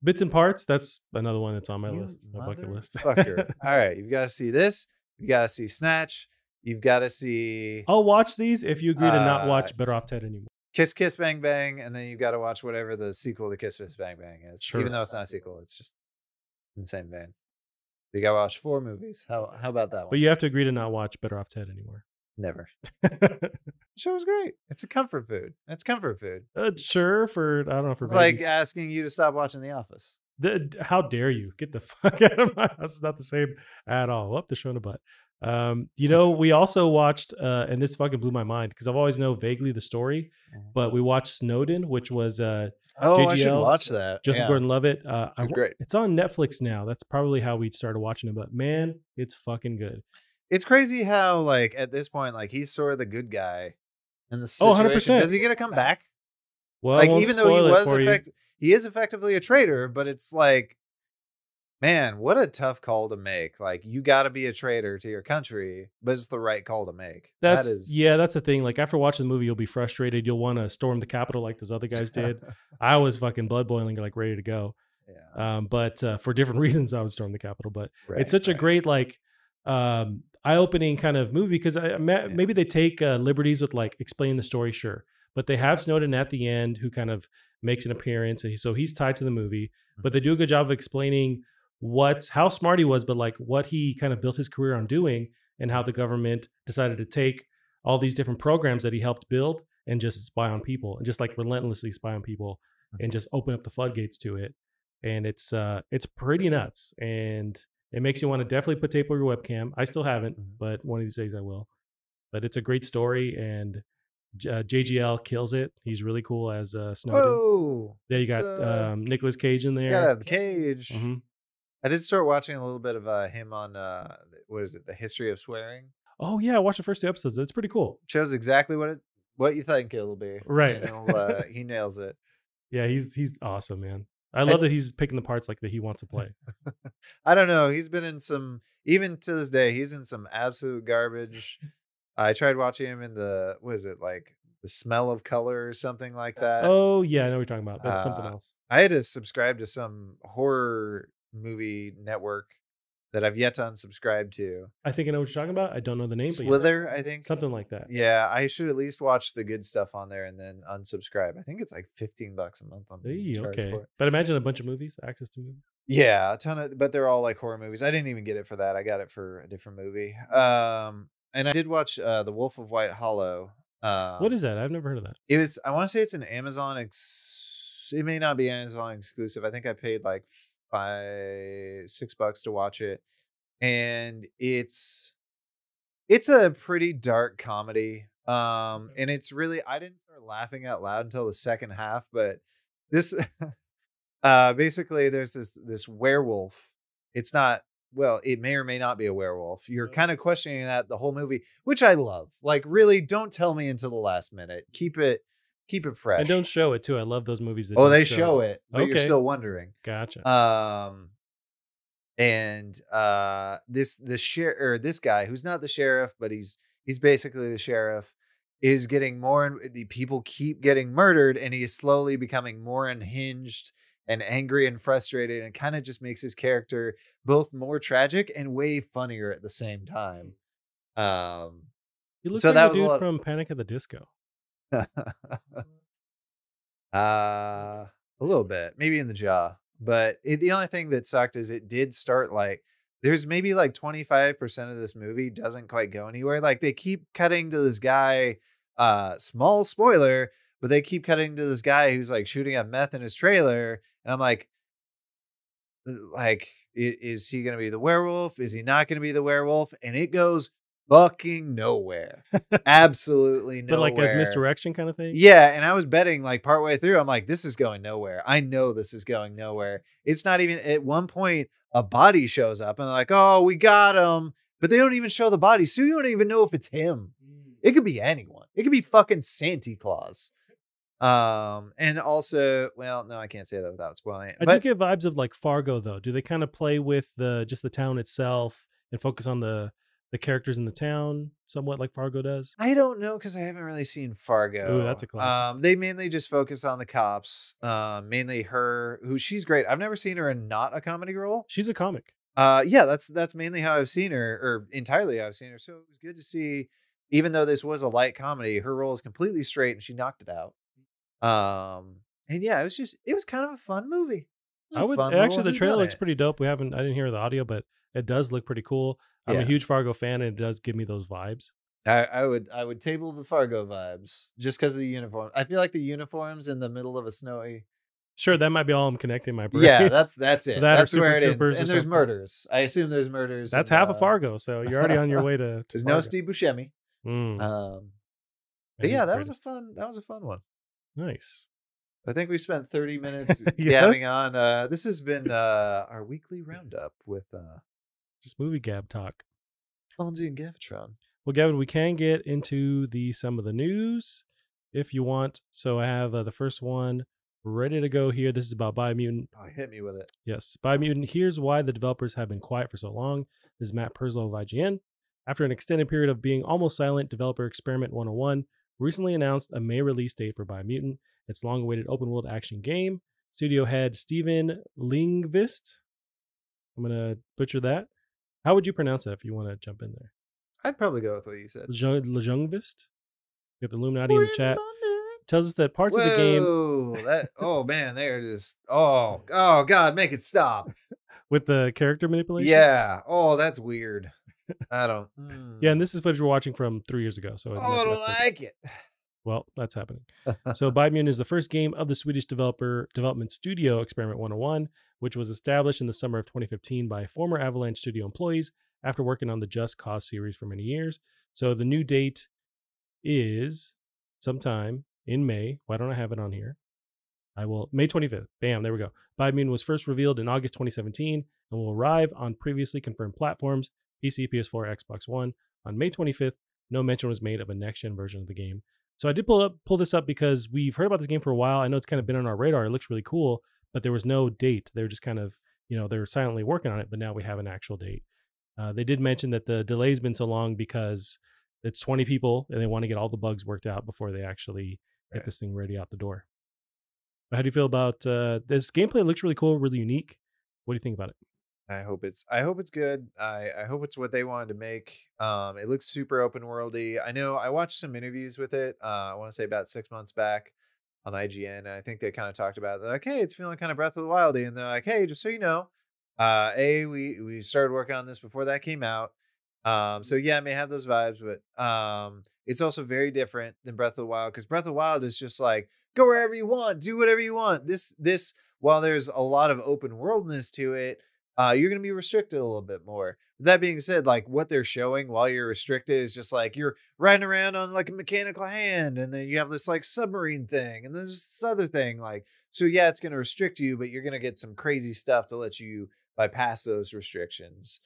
Bits and Parts. That's another one that's on my list, my bucket list.
Fucker. All right, you've got to see this. You got to see Snatch. You've got to see.
I'll watch these if you agree to not watch Better Off Ted anymore.
Kiss Kiss Bang Bang, and then you've got to watch whatever the sequel to Kiss Kiss Bang Bang is.
Sure.
Even though it's not a sequel, it's just in the same vein. You got to watch 4 movies. How about that one?
But you have to agree to not watch Better Off Ted anymore.
Never. The show was great. It's a comfort food. It's comfort food.
Sure, for I don't know. For
it's
babies.
like asking you to stop watching The Office.
How dare you get the fuck out of my house? It's not the same at all. Up the show in a butt. We also watched, and this fucking blew my mind because I've always known vaguely the story, but we watched Snowden, which was JGL,
I should watch that.
Joseph Gordon-Levitt.
It's great.
It's on Netflix now. That's probably how we started watching it. But man, it's fucking good.
It's crazy how, like, at this point, like, he's sort of the good guy in the situation.
100%.
Does he get to come back?
Well,
like, even though he is effectively a traitor, but it's like, man, what a tough call to make. Like, you got to be a traitor to your country, but it's the right call to make. That's
the thing. Like, after watching the movie, you'll be frustrated. You'll want to storm the Capitol like those other guys did. I was fucking blood boiling, like ready to go.
Yeah.
But for different reasons, I would storm the Capitol. But it's such a great, like, eye-opening kind of movie because maybe they take liberties with like explaining the story, sure, but they have Snowden at the end who kind of makes an appearance, and so he's tied to the movie. But they do a good job of explaining how smart he was, but like what he kind of built his career on doing, and how the government decided to take all these different programs that he helped build and just spy on people, and just like relentlessly spy on people, and just open up the floodgates to it. And it's pretty nuts, and it makes you want to definitely put tape over your webcam. I still haven't, but one of these days I will. But it's a great story, and JGL kills it. He's really cool as Snowden.
Whoa!
Yeah, you got Nicolas Cage in there.
You gotta have the Cage.
Mm-hmm.
I did start watching a little bit of him on what is it? The History of Swearing.
Oh yeah, I watched the first 2 episodes. It's pretty cool.
Shows exactly what you think it'll be.
Right.
He nails it.
Yeah, he's awesome, man. I love that he's picking the parts like that he wants to play.
I don't know. He's been in some, even to this day, he's in some absolute garbage. I tried watching him in the Smell of Color or something like that.
Oh yeah, I know what you're talking about. That's something else.
I had to subscribe to some horror movie network that I've yet to unsubscribe to.
I think I know what you're talking about. I don't know the name.
Slither,
but
I think.
Something like that.
Yeah, I should at least watch the good stuff on there and then unsubscribe. I think it's like $15 a month on
okay. But imagine a bunch of movies, access to movies.
Yeah, a ton of, but they're all like horror movies. I didn't even get it for that. I got it for a different movie. And I did watch The Wolf of White Hollow.
What
Um,
is that? I've never heard of that.
it was, I want to say it's an Amazon it may not be Amazon exclusive. I think I paid like $6 to watch it. And it's a pretty dark comedy.
Okay.
And it's really, I didn't start laughing out loud until the second half, but this basically there's this werewolf. It's not, well, it may or may not be a werewolf. You're kind of questioning that the whole movie, which I love. Like, really, don't tell me until the last minute. Keep it
And don't
fresh.
show it too. I love those movies that
Oh,
don't
they
show
show
it.
it, but you're
Okay,
still wondering.
gotcha.
Um and this sheriff, or this guy who's not the sheriff, but he's basically the sheriff, is getting more, and the people keep getting murdered, and he is slowly becoming more unhinged and angry and frustrated, and kind of just makes his character both more tragic and way funnier at the same time. um
He looks
so
like
that
the
was a
dude
lot.
from Panic at the Disco.
Uh, a little bit, maybe in the jaw. But the only thing that sucked is it did start like, there's maybe like 25% of this movie doesn't quite go anywhere. Like, they keep cutting to this guy, small spoiler, but they keep cutting to this guy who's like shooting up meth in his trailer. And I'm like, is he going to be the werewolf? Is he not going to be the werewolf? And it goes fucking nowhere. Absolutely
But like as
nowhere.
misdirection kind of thing.
Yeah, and I was betting like partway through, I'm like, this is going nowhere. I know this is going nowhere. It's not even, at one point, a body shows up and they're like, oh, we got him. But they don't even show the body. So you don't even know if it's him. It could be anyone. It could be fucking Santa Claus. And also, well, no, I can't say that without spoiling it.
I do
But
get vibes of like Fargo though. Do they kind of play with the just the town itself and focus on the characters in the town somewhat like Fargo does?
I don't know, because I haven't really seen
Ooh, that's
Fargo.
a classic.
They mainly just focus on the cops. Mainly her, who, she's great. I've never seen her in not a comedy role.
She's a comic.
Yeah, that's mainly how I've seen her, or entirely how I've seen her. So it was good to see, even though this was a light comedy, her role is completely straight and she knocked it out. And yeah, it was kind of a fun movie. It was
I
a
would
fun little
actually the trailer looks
whodunit.
pretty dope. I didn't hear the audio, but it does look pretty cool. I'm a
Yeah,
huge Fargo fan and it does give me those vibes.
I would table the Fargo vibes just because of the uniform. I feel like the uniforms in the middle of a snowy.
Sure, that might be all I'm connecting my brain.
Yeah, that's it.
That or
That's
Super
where it ends.
Troopers or
And there's
something.
murders. I assume there's murders.
That's
And
half of Fargo, so you're already on your way to
there's no
Fargo.
Steve Buscemi.
Mm,
Um, but
and he's
yeah,
the greatest.
that was a fun one.
Nice.
I think we spent 30 minutes gabbing
Yes.
on. This has been our weekly roundup with
Just movie gab talk.
Fonzie and Gavatron.
Well, Gavin, we can get into some of the news if you want. So I have the first one ready to go here. This is about Biomutant.
Oh, hit me with it.
Yes, Biomutant. Here's why the developers have been quiet for so long. This is Matt Purslow of IGN. After an extended period of being almost silent, developer Experiment 101 recently announced a May release date for Biomutant, its long-awaited open-world action game. Studio head Steven Lingvist. I'm gonna butcher that. How would you pronounce that if you want to jump in there?
I'd probably go with what you said.
Lejungvist? You have the Illuminati in the chat. Tells us that parts of the game
Whoa, oh man, they're just, oh god, make it stop.
with the character manipulation.
Yeah. Oh, that's weird. I don't.
Yeah, and this is footage we're watching from 3 years ago. So
I don't like it.
well, that's happening. So Biomutant is the first game of the Swedish development studio Experiment 101, which was established in the summer of 2015 by former Avalanche Studio employees after working on the Just Cause series for many years. So the new date is sometime in May. Why don't I have it on here? I will. May 25th. Bam, there we go. Biomutant was first revealed in August 2017 and will arrive on previously confirmed platforms, PC, PS4, Xbox One, on May 25th. No mention was made of a next-gen version of the game. So I did pull this up because we've heard about this game for a while. I know it's kind of been on our radar. It looks really cool, but there was no date. They were just kind of, they were silently working on it, but now we have an actual date. They did mention that the delay's been so long because it's 20 people and they want to get all the bugs worked out before they actually get this thing ready out the door. But how do you feel about this gameplay? It looks really cool, really unique. What do you think about it?
I hope it's good. I hope it's what they wanted to make. It looks super open worldy. I know I watched some interviews with it. I want to say about 6 months back on IGN, and I think they kind of talked about, they're like, hey, it's feeling kind of Breath of the Wildy, and they're like, hey, just so you know, We started working on this before that came out. So yeah, it may have those vibes, but it's also very different than Breath of the Wild, because Breath of the Wild is just like go wherever you want, do whatever you want. This while there's a lot of open worldness to it, you're gonna be restricted a little bit more. That being said, like what they're showing while you're restricted is just like you're riding around on like a mechanical hand, and then you have this like submarine thing, and there's this other thing. Like, so yeah, it's gonna restrict you, but you're gonna get some crazy stuff to let you bypass those restrictions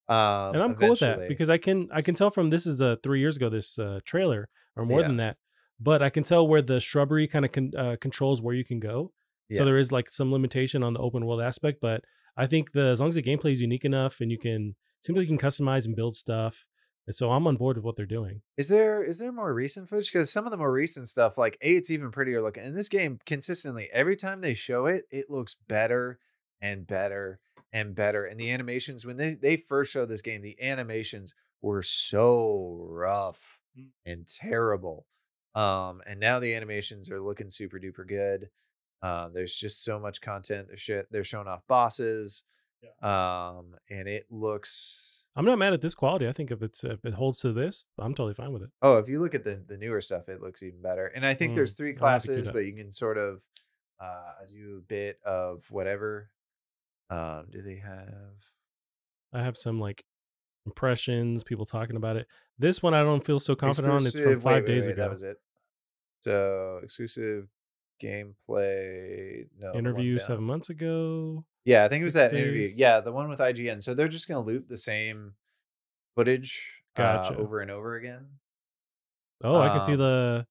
And I'm cool with that
eventually.
because I can tell from this is 3 years ago, this trailer, or more
Yeah.
than that, but I can tell where the shrubbery kind of controls where you can go. So
Yeah.
there is like some limitation on the open world aspect, but I think as long as the gameplay is unique enough and you can seems like you can customize and build stuff, and so I'm on board with what they're doing.
Is there more recent footage? Because some of the more recent stuff, like it's even prettier looking. In this game, consistently, every time they show it, it looks better and better and better. And the animations, when they first showed this game, the animations were so rough
Mm.
and terrible. And now the animations are looking super duper good. There's just so much content. They're showing off bosses.
Yeah.
And it looks.
I'm not mad at this quality. I think if it holds to this, I'm totally fine with it.
Oh, if you look at the newer stuff, it looks even better. And I think there's 3
I'll have to queue
classes,
that.
but you can sort of do a bit of whatever. Do they have?
I have some like impressions, people talking about it. This one I don't feel so confident on. It's from
Exclusive. Wait,
5 days
that
ago.
was it. So exclusive gameplay. No, the one
Interview
down.
7 months ago.
Yeah, I think it was
6
that interview.
days.
Yeah, the one with IGN. So they're just gonna loop the same footage
Gotcha.
over and over again.
Oh, I can see
Um,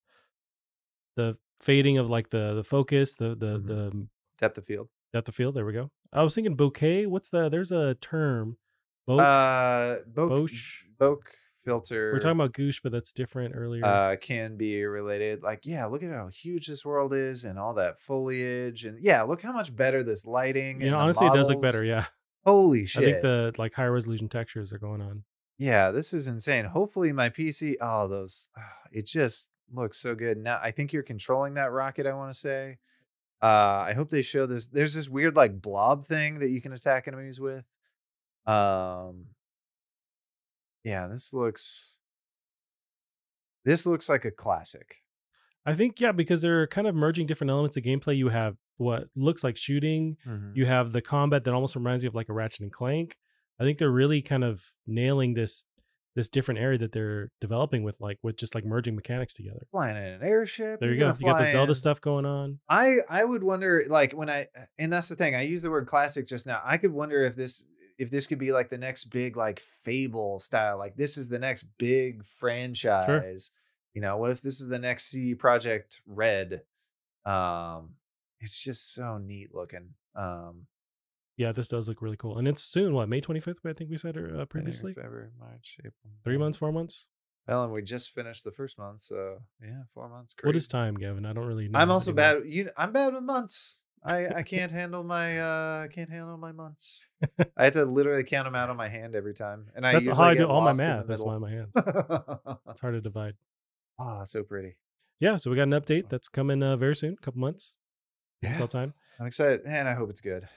the fading of like the focus,
mhm.
the
Depth of field.
depth of field. There we go. I was thinking bouquet. What's the? There's a term, boke,
Boke
boche.
Boke
We were talking
filter
about goosh, but that's different earlier.
can be related. Like, yeah, look at how huge this world is and all that foliage. And yeah, look how much better this lighting
You know,
and the
honestly, it does look better.
models.
Yeah,
Holy
I think
shit.
the like higher resolution textures are going on.
Yeah, this is insane. Hopefully my PC, oh, those, it just looks so good. Now, I think you're controlling that rocket, I want to say. I hope they show this. There's this weird like blob thing that you can attack enemies with. Um, yeah, this looks like a classic.
I think yeah, because they're kind of merging different elements of gameplay. You have what looks like shooting.
Mhm.
You have the combat that almost reminds you of like a Ratchet and Clank. I think they're really kind of nailing this different area that they're developing with just like merging mechanics together.
Flying in an airship,
There
you're
you go.
gonna
You got the
fly
Zelda
in.
stuff going on.
I would wonder, like, when and that's the thing, I use the word classic just now. I could wonder if this could be like the next big like Fable style, like this is the next big
Sure.
franchise. What if this is the next CD Project Red? Um, it's just so neat looking.
Yeah, this does look really cool, and it's soon. What, May 25th? I think we said
January,
previously.
February, March, April,
3 months,
May.
4 months.
Well, and we just finished the first month, so yeah, 4 months,
What is
crazy.
time, Gavin? I don't really
I'm
know
also
anymore.
bad. I'm bad with months. I can't handle my months. I had to literally count them out on my hand every time, and I
That's how
usually
I do
get
all my
lost in the
math. That's why
middle.
my hands.
Ah,
It's hard to divide.
so pretty.
Yeah, so we got an update that's coming very soon, a couple months. You can
Yeah,
tell time.
I'm excited, and I hope it's good.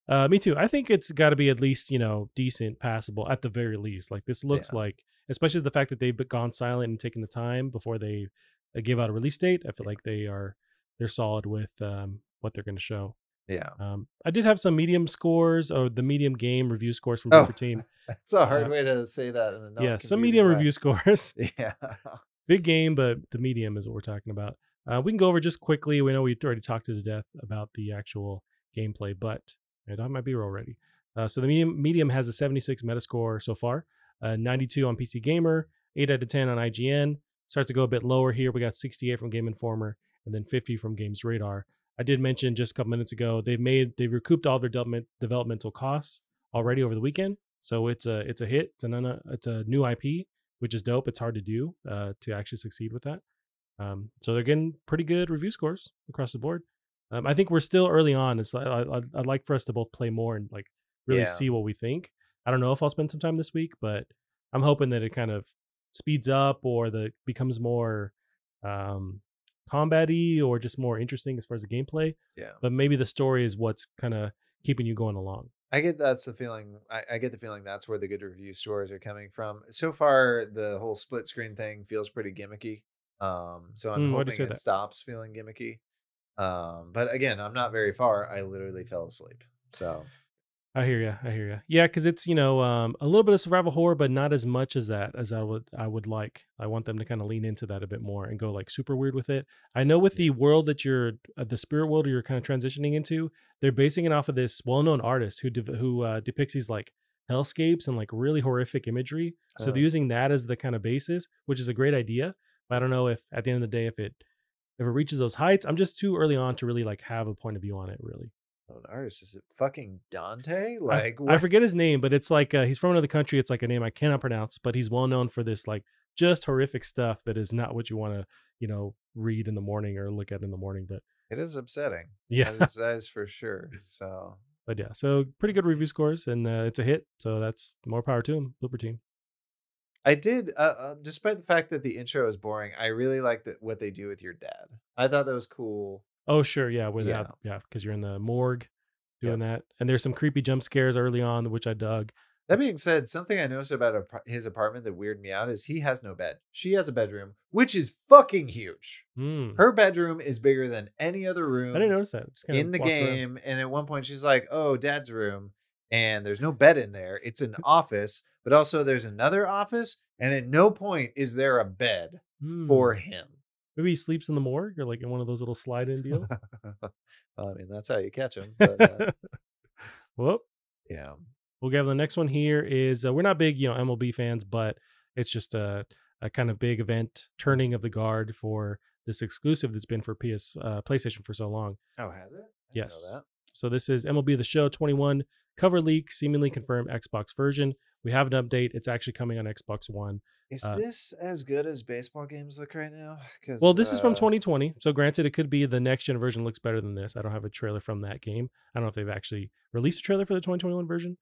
Me too. I think it's got to be at least decent, passable at the very least. Like this looks
Yeah,
like, especially the fact that they've gone silent and taken the time before they give out a release date. I feel
yeah,
like they're solid with what they're going to show.
yeah.
I did have some medium scores or the medium game review scores from
Oh,
Vapor Team.
that's a hard
Uh,
way to say that in a
yeah, some
non-confusing
medium
way.
review scores.
Yeah,
Big game, but the medium is what we're talking about. We can go over just quickly. We know we already talked to death about the actual gameplay, but I have my B roll ready. So the medium has a 76 Metascore so far, 92 on PC Gamer, 8 out of 10 on IGN. Starts to go a bit lower here. We got 68 from Game Informer, and then 50 from Games Radar. I did mention just a couple minutes ago they've recouped all their developmental costs already over the weekend, so it's a hit. It's a new IP, which is dope. It's hard to do to actually succeed with that. So they're getting pretty good review scores across the board. I think we're still early on. It's I'd like for us to both play more and like really
yeah,
see what we think. I don't know if I'll spend some time this week, but I'm hoping that it kind of speeds up or that becomes more um, combat-y or just more interesting as far as the gameplay.
yeah.
But maybe the story is what's kind of keeping you going along.
I get that's the feeling. I get the feeling that's where the good review scores are coming from. So far, the whole split screen thing feels pretty gimmicky. So I'm
Why do you
hoping
say
it
that?
stops feeling gimmicky. But again, I'm not very far. I literally fell asleep. So
I hear you. I hear you. Yeah, because it's a little bit of survival horror, but not as much as that as I would like. I want them to kind of lean into that a bit more and go like super weird with it. I know with
yeah.
the world that you're the spirit world you're kind of transitioning into, they're basing it off of this well-known artist who depicts these like hellscapes and like really horrific imagery. So they're
Oh,
using that as the kind of basis, which is a great idea. But I don't know if at the end of the day if it reaches those heights, I'm just too early on to really like have a point of view on it. Really.
an artist. Is it fucking Dante?
I
Like
I
what?
forget his name, but it's like he's from another country. It's like a name I cannot pronounce, but he's well known for this like just horrific stuff that is not what you want to read in the morning or look at in the morning. But
It is upsetting.
yeah,
That is for sure. So
but yeah, so pretty good review scores, and it's a hit. So that's more power to him, Blooper Team.
I did, despite the fact that the intro is boring, I really like that what they do with your dad. I thought that was cool.
Oh sure, yeah, with
Yeah.
that, yeah, because you're in the morgue doing
Yep.
that, and there's some creepy jump scares early on, which I dug.
That being said, something I noticed about his apartment that weirded me out is he has no bed. She has a bedroom, which is fucking huge.
Hmm.
Her bedroom is bigger than any other
I didn't
room
notice that. Just kind of
in the
walked around.
game. And at one point, she's like, "Oh, Dad's room," and there's no bed in there. It's an office, but also there's another office, and at no point is there a bed for
Hmm.
him.
Maybe he sleeps in the morgue or like in one of those little slide-in deals.
Well, I mean, that's how you catch him. But
Well,
yeah.
we'll get the next one here is we're not big, MLB fans, but it's just a kind of big event turning of the guard for this exclusive that's been for PlayStation for so long.
Oh, has it? I didn't know
Yes.
that.
So this is MLB The Show 21 cover leak, seemingly confirmed Xbox version. We have an update. It's actually coming on Xbox One.
Is
Uh,
this as good as baseball games look right now?
well,
Because
this is from 2020. So granted, it could be the next gen version looks better than this. I don't have a trailer from that game. I don't know if they've actually released a trailer for the 2021 version,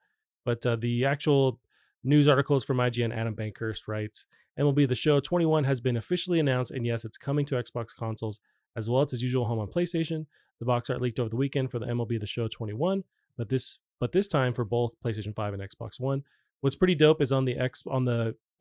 but the actual news articles from IGN, Adam Bankhurst writes, MLB The Show 21 has been officially announced, and yes, it's coming to Xbox consoles as well as its usual home on PlayStation. The box art leaked over the weekend for the MLB The Show 21, but this time for both PlayStation 5 and Xbox One. What's pretty dope is on the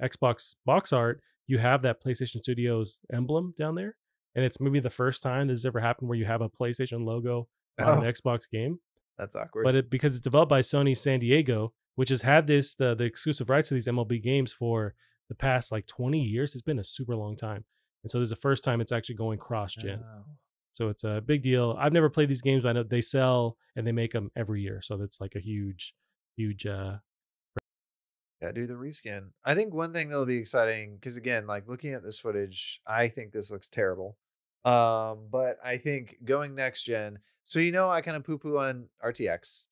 Xbox box art, you have that PlayStation Studios emblem down there, and it's maybe the first time this has ever happened where you have a PlayStation logo on an
oh,
Xbox game.
that's awkward.
But because it's developed by Sony San Diego, which has had the exclusive rights to these MLB games for the past like 20 years, it's been a super long time, and so this is the first time it's actually going cross gen.
Oh.
So it's a big deal. I've never played these games, but I know they sell and they make them every year, so that's like a huge, huge.
Yeah, do the reskin. I think one thing that'll be exciting, because again, like looking at this footage, I think this looks terrible. But I think going next gen, so I kind of poo-poo on RTX.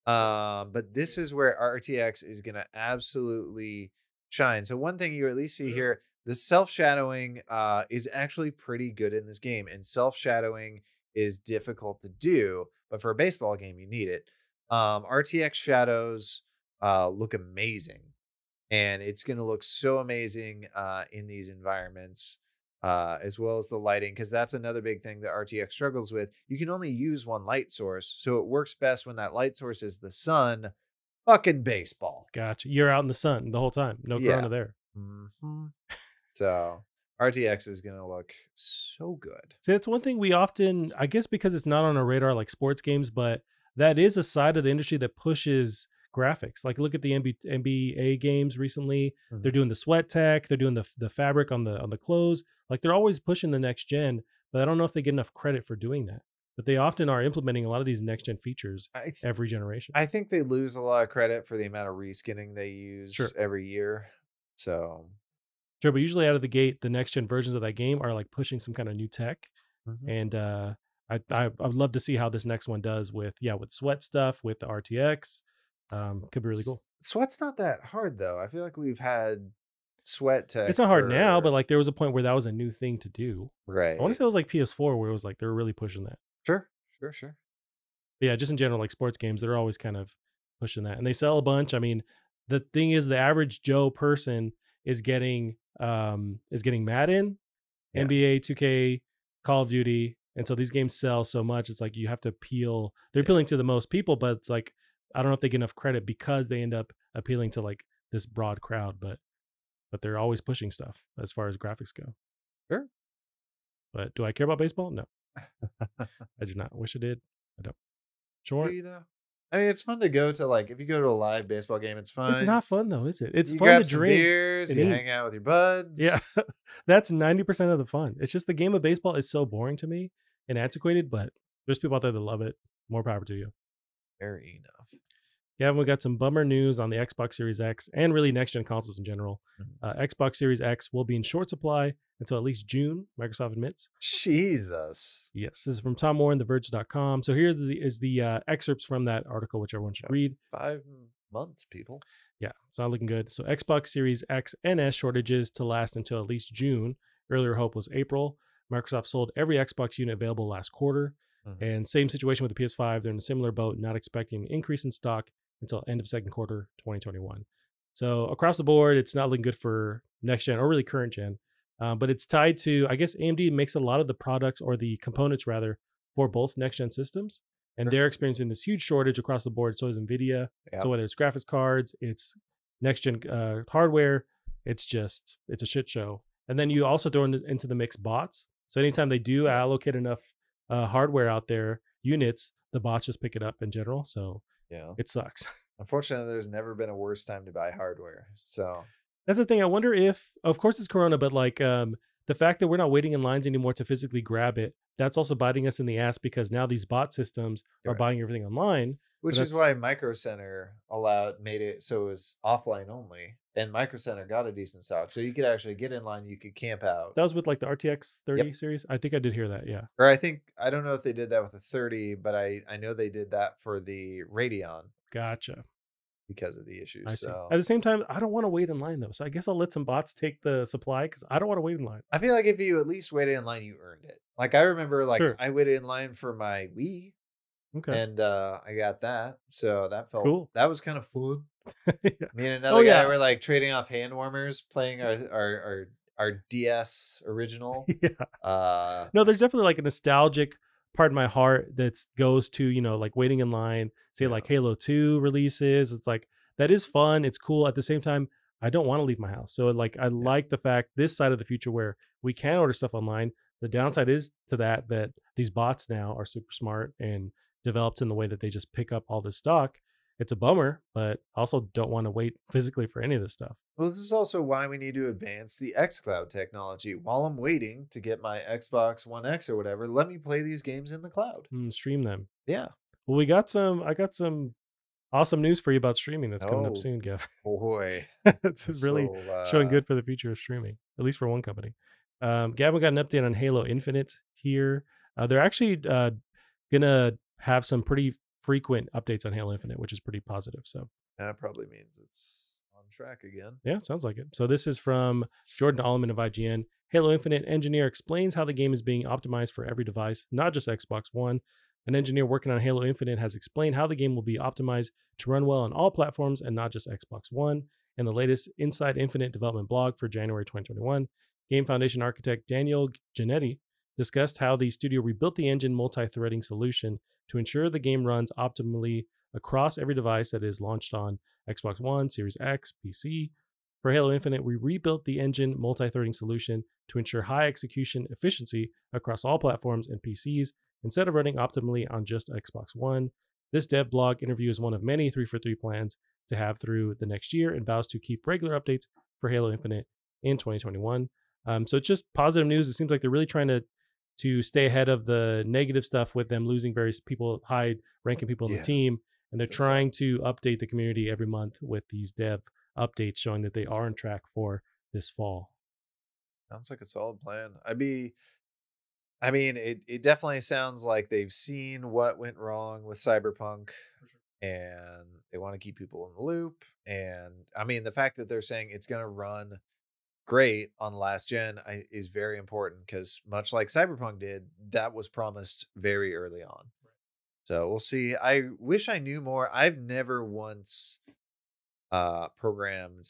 But this is where RTX is gonna absolutely shine. So one thing you at least see here, the self-shadowing is actually pretty good in this game, and self-shadowing is difficult to do, but for a baseball game, you need it. RTX shadows look amazing, and it's gonna look so amazing in these environments. As well as the lighting, because that's another big thing that RTX struggles with. You can only use one light source, so it works best when that light source is the sun. Fucking baseball.
Gotcha. You're out in the sun the whole time. No
Yeah.
corona there.
hmm So RTX is gonna look so good.
See, that's one thing we often, I guess, because it's not on our radar like sports games, but that is a side of the industry that pushes graphics. Like, look at the NBA games recently. They're
Mhm.
doing the sweat tech. They're doing the fabric on the clothes. Like, they're always pushing the next gen, but I don't know if they get enough credit for doing that. But they often are implementing a lot of these next gen features
I th-
every generation.
I think they lose a lot of credit for the amount of reskinning they
Sure.
use every year. So
Sure, but usually out of the gate, the next gen versions of that game are like pushing some kind of new tech,
mhm.
and I'd love to see how this next one does with sweat stuff with the RTX. Could be really cool.
Sweat's not that hard though. I feel like we've had sweat
It's
tech
not hard now, but
for
like there was a point where that was a new thing to do. I want to
right.
say it was like PS4 where it was like they were really pushing that.
Sure, sure, sure.
But yeah, just in general, like sports games, they're always kind of pushing that, and they sell a bunch. I mean, the thing is, the average Joe person is getting Madden,
Yeah.
NBA 2K, Call of Duty, and so these games sell so much. It's like you have to appeal. They're
Yeah.
appealing to the most people, but it's like I don't know if they get enough credit because they end up appealing to like this broad crowd, but they're always pushing stuff as far as graphics go.
Sure.
But do I care about baseball? No, I do not. Wish I did. I don't.
Do
Short.
you though? I mean, it's fun to go to, like, if you go to a live baseball game, it's
It's
fun.
not fun though, is it? It's
You
fun to
grab some
drink
beers,
and
you
eat.
hang out with your
Yeah,
buds.
that's 90% of the fun. It's just the game of baseball is so boring to me and antiquated, but there's people out there that love it. More power to you.
Fair enough.
Yeah, we got some bummer news on the Xbox Series X and really next gen consoles in general. Xbox Series X will be in short supply until at least June, Microsoft admits.
Jesus.
Yes, this is from Tom Moore and TheVerge.com. So here is the excerpts from that article, which everyone should read.
5 months, people.
Yeah, it's not looking good. So Xbox Series X and S shortages to last until at least June. Earlier hope was April. Microsoft sold every Xbox unit available last quarter. And same situation with the PS5. They're in a similar boat, not expecting an increase in stock until end of second quarter 2021. So across the board, it's not looking good for next gen or really current gen. But it's tied to, I guess AMD makes a lot of the products or the components rather for both next gen systems. And they're experiencing this huge shortage across the board. So is NVIDIA.
Yep.
So whether it's graphics cards, it's next gen hardware, it's a shit show. And then you also throw into the mix bots. So anytime they do allocate enough hardware out there, units, the bots just pick it up in general. So
Yeah.
it sucks.
Unfortunately, there's never been a worse time to buy hardware. So
That's the thing. I wonder if, of course, it's Corona, but like the fact that we're not waiting in lines anymore to physically grab it, that's also biting us in the ass because now these bot systems are buying everything online.
Which is why Micro Center made it so it was offline only, and Micro Center got a decent stock, so you could actually get in line, you could camp out.
That was with like the RTX 30 series. I think I did hear that. Yeah.
Or I don't know if they did that with the 30, but I know they did that for the Radeon.
Gotcha.
Because of the issues.
I see.
So
At the same time, I don't want to wait in line though. So I guess I'll let some bots take the supply because I don't want to wait in line.
I feel like if you at least waited in line, you earned it. Like I remember, like
Sure.
I waited in line for my Wii.
Okay.
And I got that. So that felt
cool.
That was kind of fun.
Yeah.
Me and another guy were like trading off hand warmers, playing our DS original.
Yeah. No, there's definitely like a nostalgic part of my heart that goes to, like waiting in line, say like Halo 2 releases. It's like that is fun. It's cool. At the same time, I don't want to leave my house. So like I like the fact this side of the future where we can order stuff online. The downside is to that these bots now are super smart and developed in the way that they just pick up all this stock. It's a bummer, but also don't want to wait physically for any of this stuff.
Well, this is also why we need to advance the xCloud technology. While I'm waiting to get my Xbox One X or whatever, let me play these games in the cloud.
Stream them.
Yeah.
Well, I got some awesome news for you about streaming that's coming up soon, Gav.
Boy.
It's really showing good for the future of streaming, at least for one company. Gavin got an update on Halo Infinite here. They're actually gonna have some pretty frequent updates on Halo Infinite, which is pretty positive. So
that probably means it's on track again.
Yeah, sounds like it. So this is from Jordan Allman of IGN. Halo Infinite engineer explains how the game is being optimized for every device, not just Xbox One. An engineer working on Halo Infinite has explained how the game will be optimized to run well on all platforms and not just Xbox One. In the latest Inside Infinite development blog for January 2021, Game Foundation architect Daniel Giannetti discussed how the studio rebuilt the engine multi-threading solution to ensure the game runs optimally across every device that is launched on Xbox One, Series X, PC. For Halo Infinite, we rebuilt the engine multi-threading solution to ensure high execution efficiency across all platforms and PCs instead of running optimally on just Xbox One. This dev blog interview is one of many 3-for-3 plans to have through the next year and vows to keep regular updates for Halo Infinite in 2021. So it's just positive news. It seems like they're really trying to stay ahead of the negative stuff with them losing various people, high-ranking people in the team, and they're trying to update the community every month with these dev updates showing that they are on track for this fall.
Sounds like a solid plan. I mean, it definitely sounds like they've seen what went wrong with Cyberpunk, and they want to keep people in the loop. And I mean, the fact that they're saying it's going to run great on last gen is very important because much like Cyberpunk did, that was promised very early on. So we'll see. I wish I knew more. I've never once programmed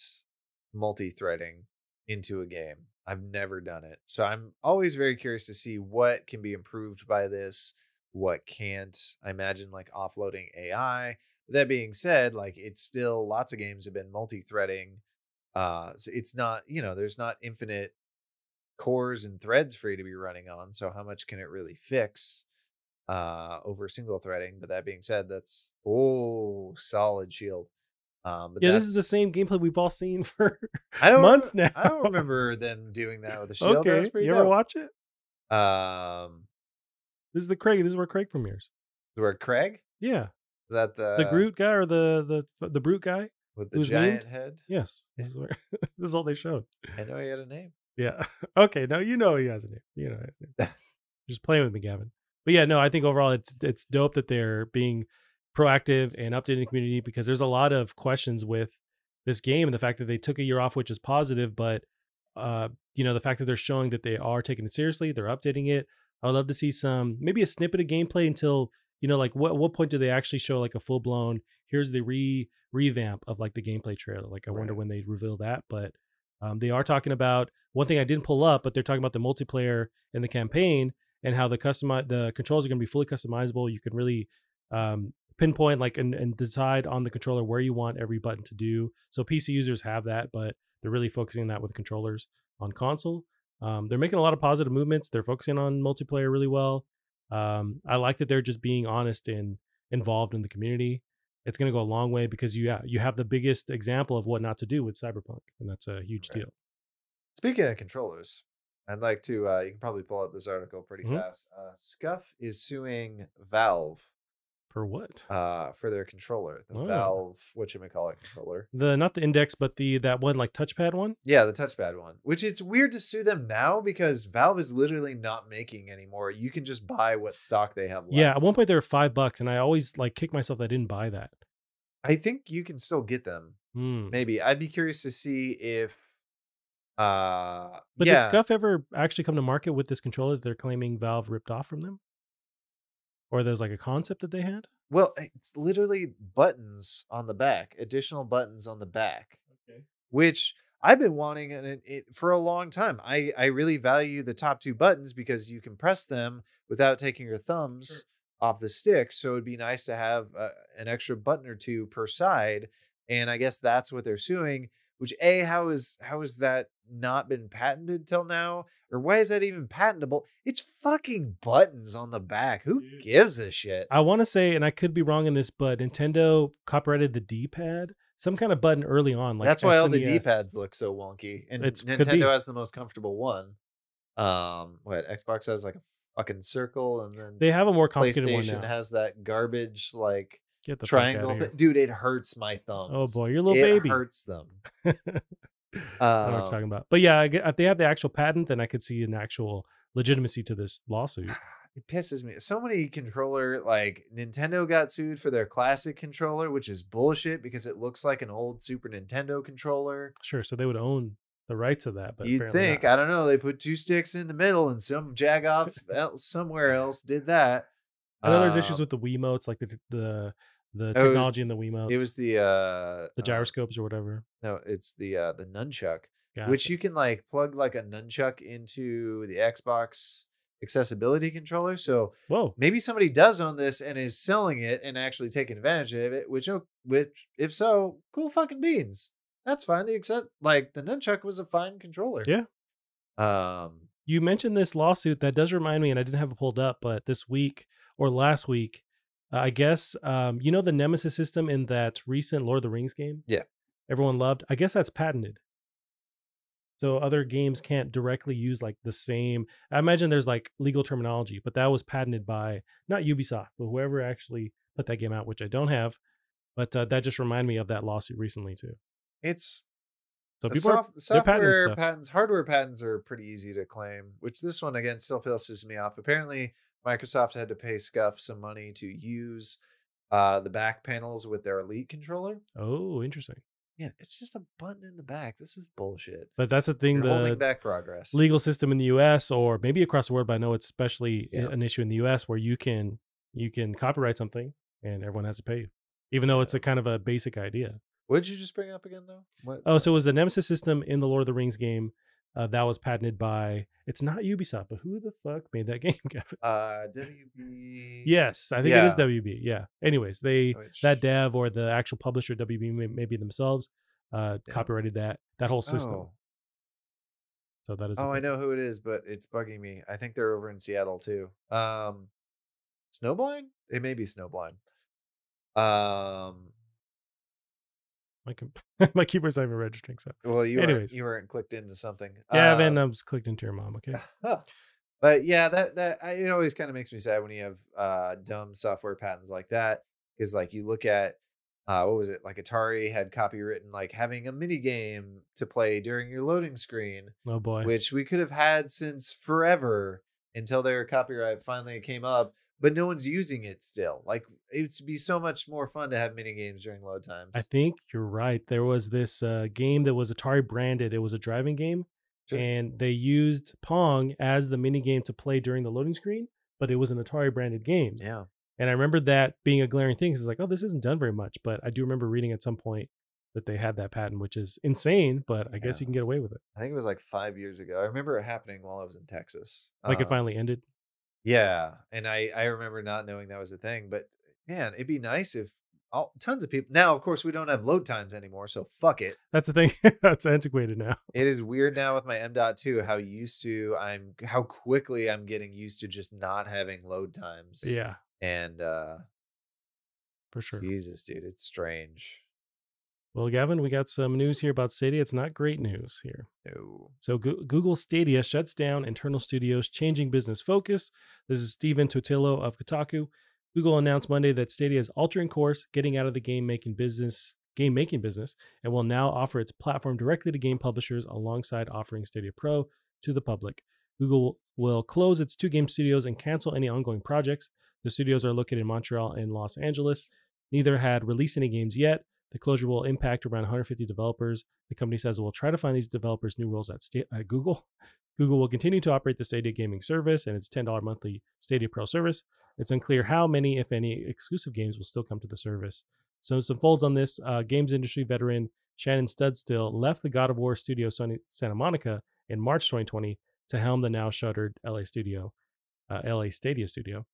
multi-threading into a game. I've never done it. So I'm always very curious to see what can be improved by this, what can't. I imagine like offloading AI, That being said, like it's still lots of games have been multi-threading. So it's not, there's not infinite cores and threads for you to be running on. So how much can it really fix over single threading? But that being said, that's solid shield. But
Yeah, this is the
that's
same gameplay we've all seen for
I don't
months now.
I don't remember them doing that with the shield. That was
Okay,
pretty
you ever
dope.
watch it?
Um,
This is the Craig. This is where Craig premieres.
where Craig?
Yeah,
Is that
the Groot guy or the Brute guy
with the
who's
giant
memed?
head?
Yes, this is where this is all they showed.
I know he had a name.
Yeah. Okay. No, you know he has a name. You know his name. Just playing with me, Gavin. But yeah, no, I think overall it's dope that they're being proactive and updating the community, because there's a lot of questions with this game and the fact that they took a year off, which is positive, but the fact that they're showing that they are taking it seriously, they're updating it. I would love to see maybe a snippet of gameplay until, like what point do they actually show like a full blown, here's the revamp of like the gameplay trailer. Like I wonder when they reveal that, but they are talking about one thing I didn't pull up, but they're talking about the multiplayer in the campaign and how the controls are going to be fully customizable. You can really pinpoint like and decide on the controller where you want every button to do. So PC users have that, but they're really focusing on that with controllers on console. They're making a lot of positive movements. They're focusing on multiplayer really well. I like that they're just being honest and involved in the community. It's going to go a long way, because you have the biggest example of what not to do with Cyberpunk, and that's a huge deal.
Speaking of controllers, I'd like to, you can probably pull up this article pretty fast. Scuff is suing Valve.
For what?
For their controller, the Valve, whatchamacallit controller.
Not the Index, but that one like touchpad one?
Yeah, the touchpad one. Which it's weird to sue them now, because Valve is literally not making anymore. You can just buy what stock they have left.
Yeah, at one point they were $5, and I always like kick myself that I didn't buy that.
I think you can still get them. Maybe. I'd be curious to see if
but did Scuff ever actually come to market with this controller that they're claiming Valve ripped off from them? Or there's like a concept that they had?
Well, it's literally buttons on the back, additional buttons on the back. Okay. Which I've been wanting it for a long time. I really value the top two buttons because you can press them without taking your thumbs off the stick. So it'd be nice to have an extra button or two per side. And I guess that's what they're suing. Which how is that not been patented till now? Or why is that even patentable? It's fucking buttons on the back. Who gives a shit?
I want to say, and I could be wrong in this, but Nintendo copyrighted the D-pad, some kind of button early on. Like
that's why all the D-pads look so wonky. And Nintendo has the most comfortable one. Xbox has like a fucking circle, and then
they have a more complicated one now.
PlayStation has that garbage like triangle thing. Dude, it hurts my thumbs.
Oh boy, your little baby.
It hurts them.
I know what I'm talking about. But yeah, if they have the actual patent, then I could see an actual legitimacy to this lawsuit.
It pisses me. So many controller, like Nintendo got sued for their classic controller, which is bullshit because it looks like an old Super Nintendo controller.
Sure, so they would own the rights of that. But
you'd think, I don't know, they put two sticks in the middle and some jagoff somewhere else did that.
I know there's issues with the Wiimotes, like the technology in the Wiimotes.
It was the
gyroscopes or whatever.
No, it's the nunchuck, which you can like plug like a nunchuck into the Xbox accessibility controller. So maybe somebody does own this and is selling it and actually taking advantage of it. Which if so, cool fucking beans. That's fine. The nunchuck was a fine controller.
Yeah. You mentioned this lawsuit. That does remind me, and I didn't have it pulled up, but this week or last week, I guess, the Nemesis system in that recent Lord of the Rings game?
Yeah.
Everyone loved. I guess that's patented. So other games can't directly use like the same. I imagine there's like legal terminology, but that was patented by not Ubisoft, but whoever actually put that game out, which I don't have. But that just reminded me of that lawsuit recently too.
It's
so people
software patents, hardware patents are pretty easy to claim, which this one again still pisses me off. Apparently, Microsoft had to pay Scuff some money to use the back panels with their Elite controller.
Oh, interesting.
Yeah, it's just a button in the back. This is bullshit.
But that's the thing.
You're holding back progress.
Legal system in the U.S. or maybe across the world, but I know it's especially an issue in the U.S. where you can copyright something and everyone has to pay you, even though it's a kind of a basic idea.
What did you just bring up again, though?
So it was the Nemesis system in the Lord of the Rings game That was patented by, it's not Ubisoft, but who the fuck made that game, Gavin?
WB.
Yes, I think it is WB. Yeah. Anyways, that
Which,
dev or the actual publisher WB maybe themselves
yeah.
copyrighted that whole system.
Oh.
So that is.
Oh, I know who it is, but it's bugging me. I think they're over in Seattle too. Snowblind? It may be Snowblind.
My keyboard's not even registering. So,
Well,
anyways,
you weren't clicked into something.
Gavin, I'm just clicked into your mom. Okay.
But yeah, it always kind of makes me sad when you have dumb software patents like that, because like you look at what was it, like Atari had copywritten like having a mini game to play during your loading screen,
Oh boy.
which we could have had since forever until their copyright finally came up, but no one's using it still. Like it'd be so much more fun to have mini games during load times.
I think you're right. There was this game that was Atari branded. It was a driving game. Sure. And they used Pong as the mini game to play during the loading screen, but it was an Atari branded game.
Yeah.
And I remember that being a glaring thing because it's like, oh, this isn't done very much. But I do remember reading at some point that they had that patent, which is insane, but I guess you can get away with it.
I think it was like 5 years ago. I remember it happening while I was in Texas.
Like it finally ended?
Yeah. And I remember not knowing that was a thing, but man, it'd be nice if tons of people. Now, of course, we don't have load times anymore, so fuck it.
That's the thing. That's antiquated now.
It is weird now with my M.2 how quickly I'm getting used to just not having load times.
Yeah.
And
for sure.
Jesus, dude, it's strange.
Well, Gavin, we got some news here about Stadia. It's not great news here.
No.
So Google Stadia shuts down internal studios, changing business focus. This is Stephen Totillo of Kotaku. Google announced Monday that Stadia is altering course, getting out of the game making business, and will now offer its platform directly to game publishers alongside offering Stadia Pro to the public. Google will close its 2 game studios and cancel any ongoing projects. The studios are located in Montreal and Los Angeles. Neither had released any games yet. The closure will impact around 150 developers. The company says it will try to find these developers new roles at Google. Google will continue to operate the Stadia gaming service and its $10 monthly Stadia Pro service. It's unclear how many, if any, exclusive games will still come to the service. So some folds on this. Games industry veteran Shannon Studstill left the God of War studio Santa Monica in March 2020 to helm the now shuttered LA Stadia studio.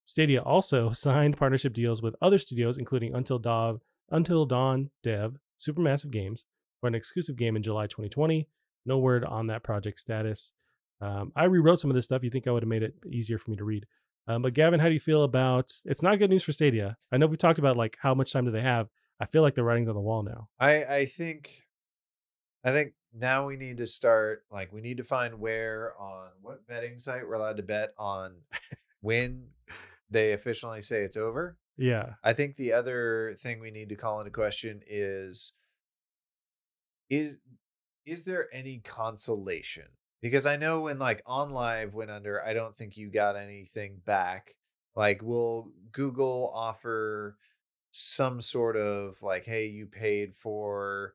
Stadia also signed partnership deals with other studios, including Until Dawn Dev, Supermassive Games, for an exclusive game in July 2020. No word on that project status. I rewrote some of this stuff. You think I would have made it easier for me to read. But Gavin, how do you feel about, it's not good news for Stadia. I know we talked about like how much time do they have. I feel like the writing's on the wall now.
I think now we need to start, like, we need to find what betting site we're allowed to bet on when they officially say it's over.
Yeah.
I think the other thing we need to call into question is there any consolation? Because I know when like OnLive went under, I don't think you got anything back. Like, will Google offer some sort of like, hey, you paid for,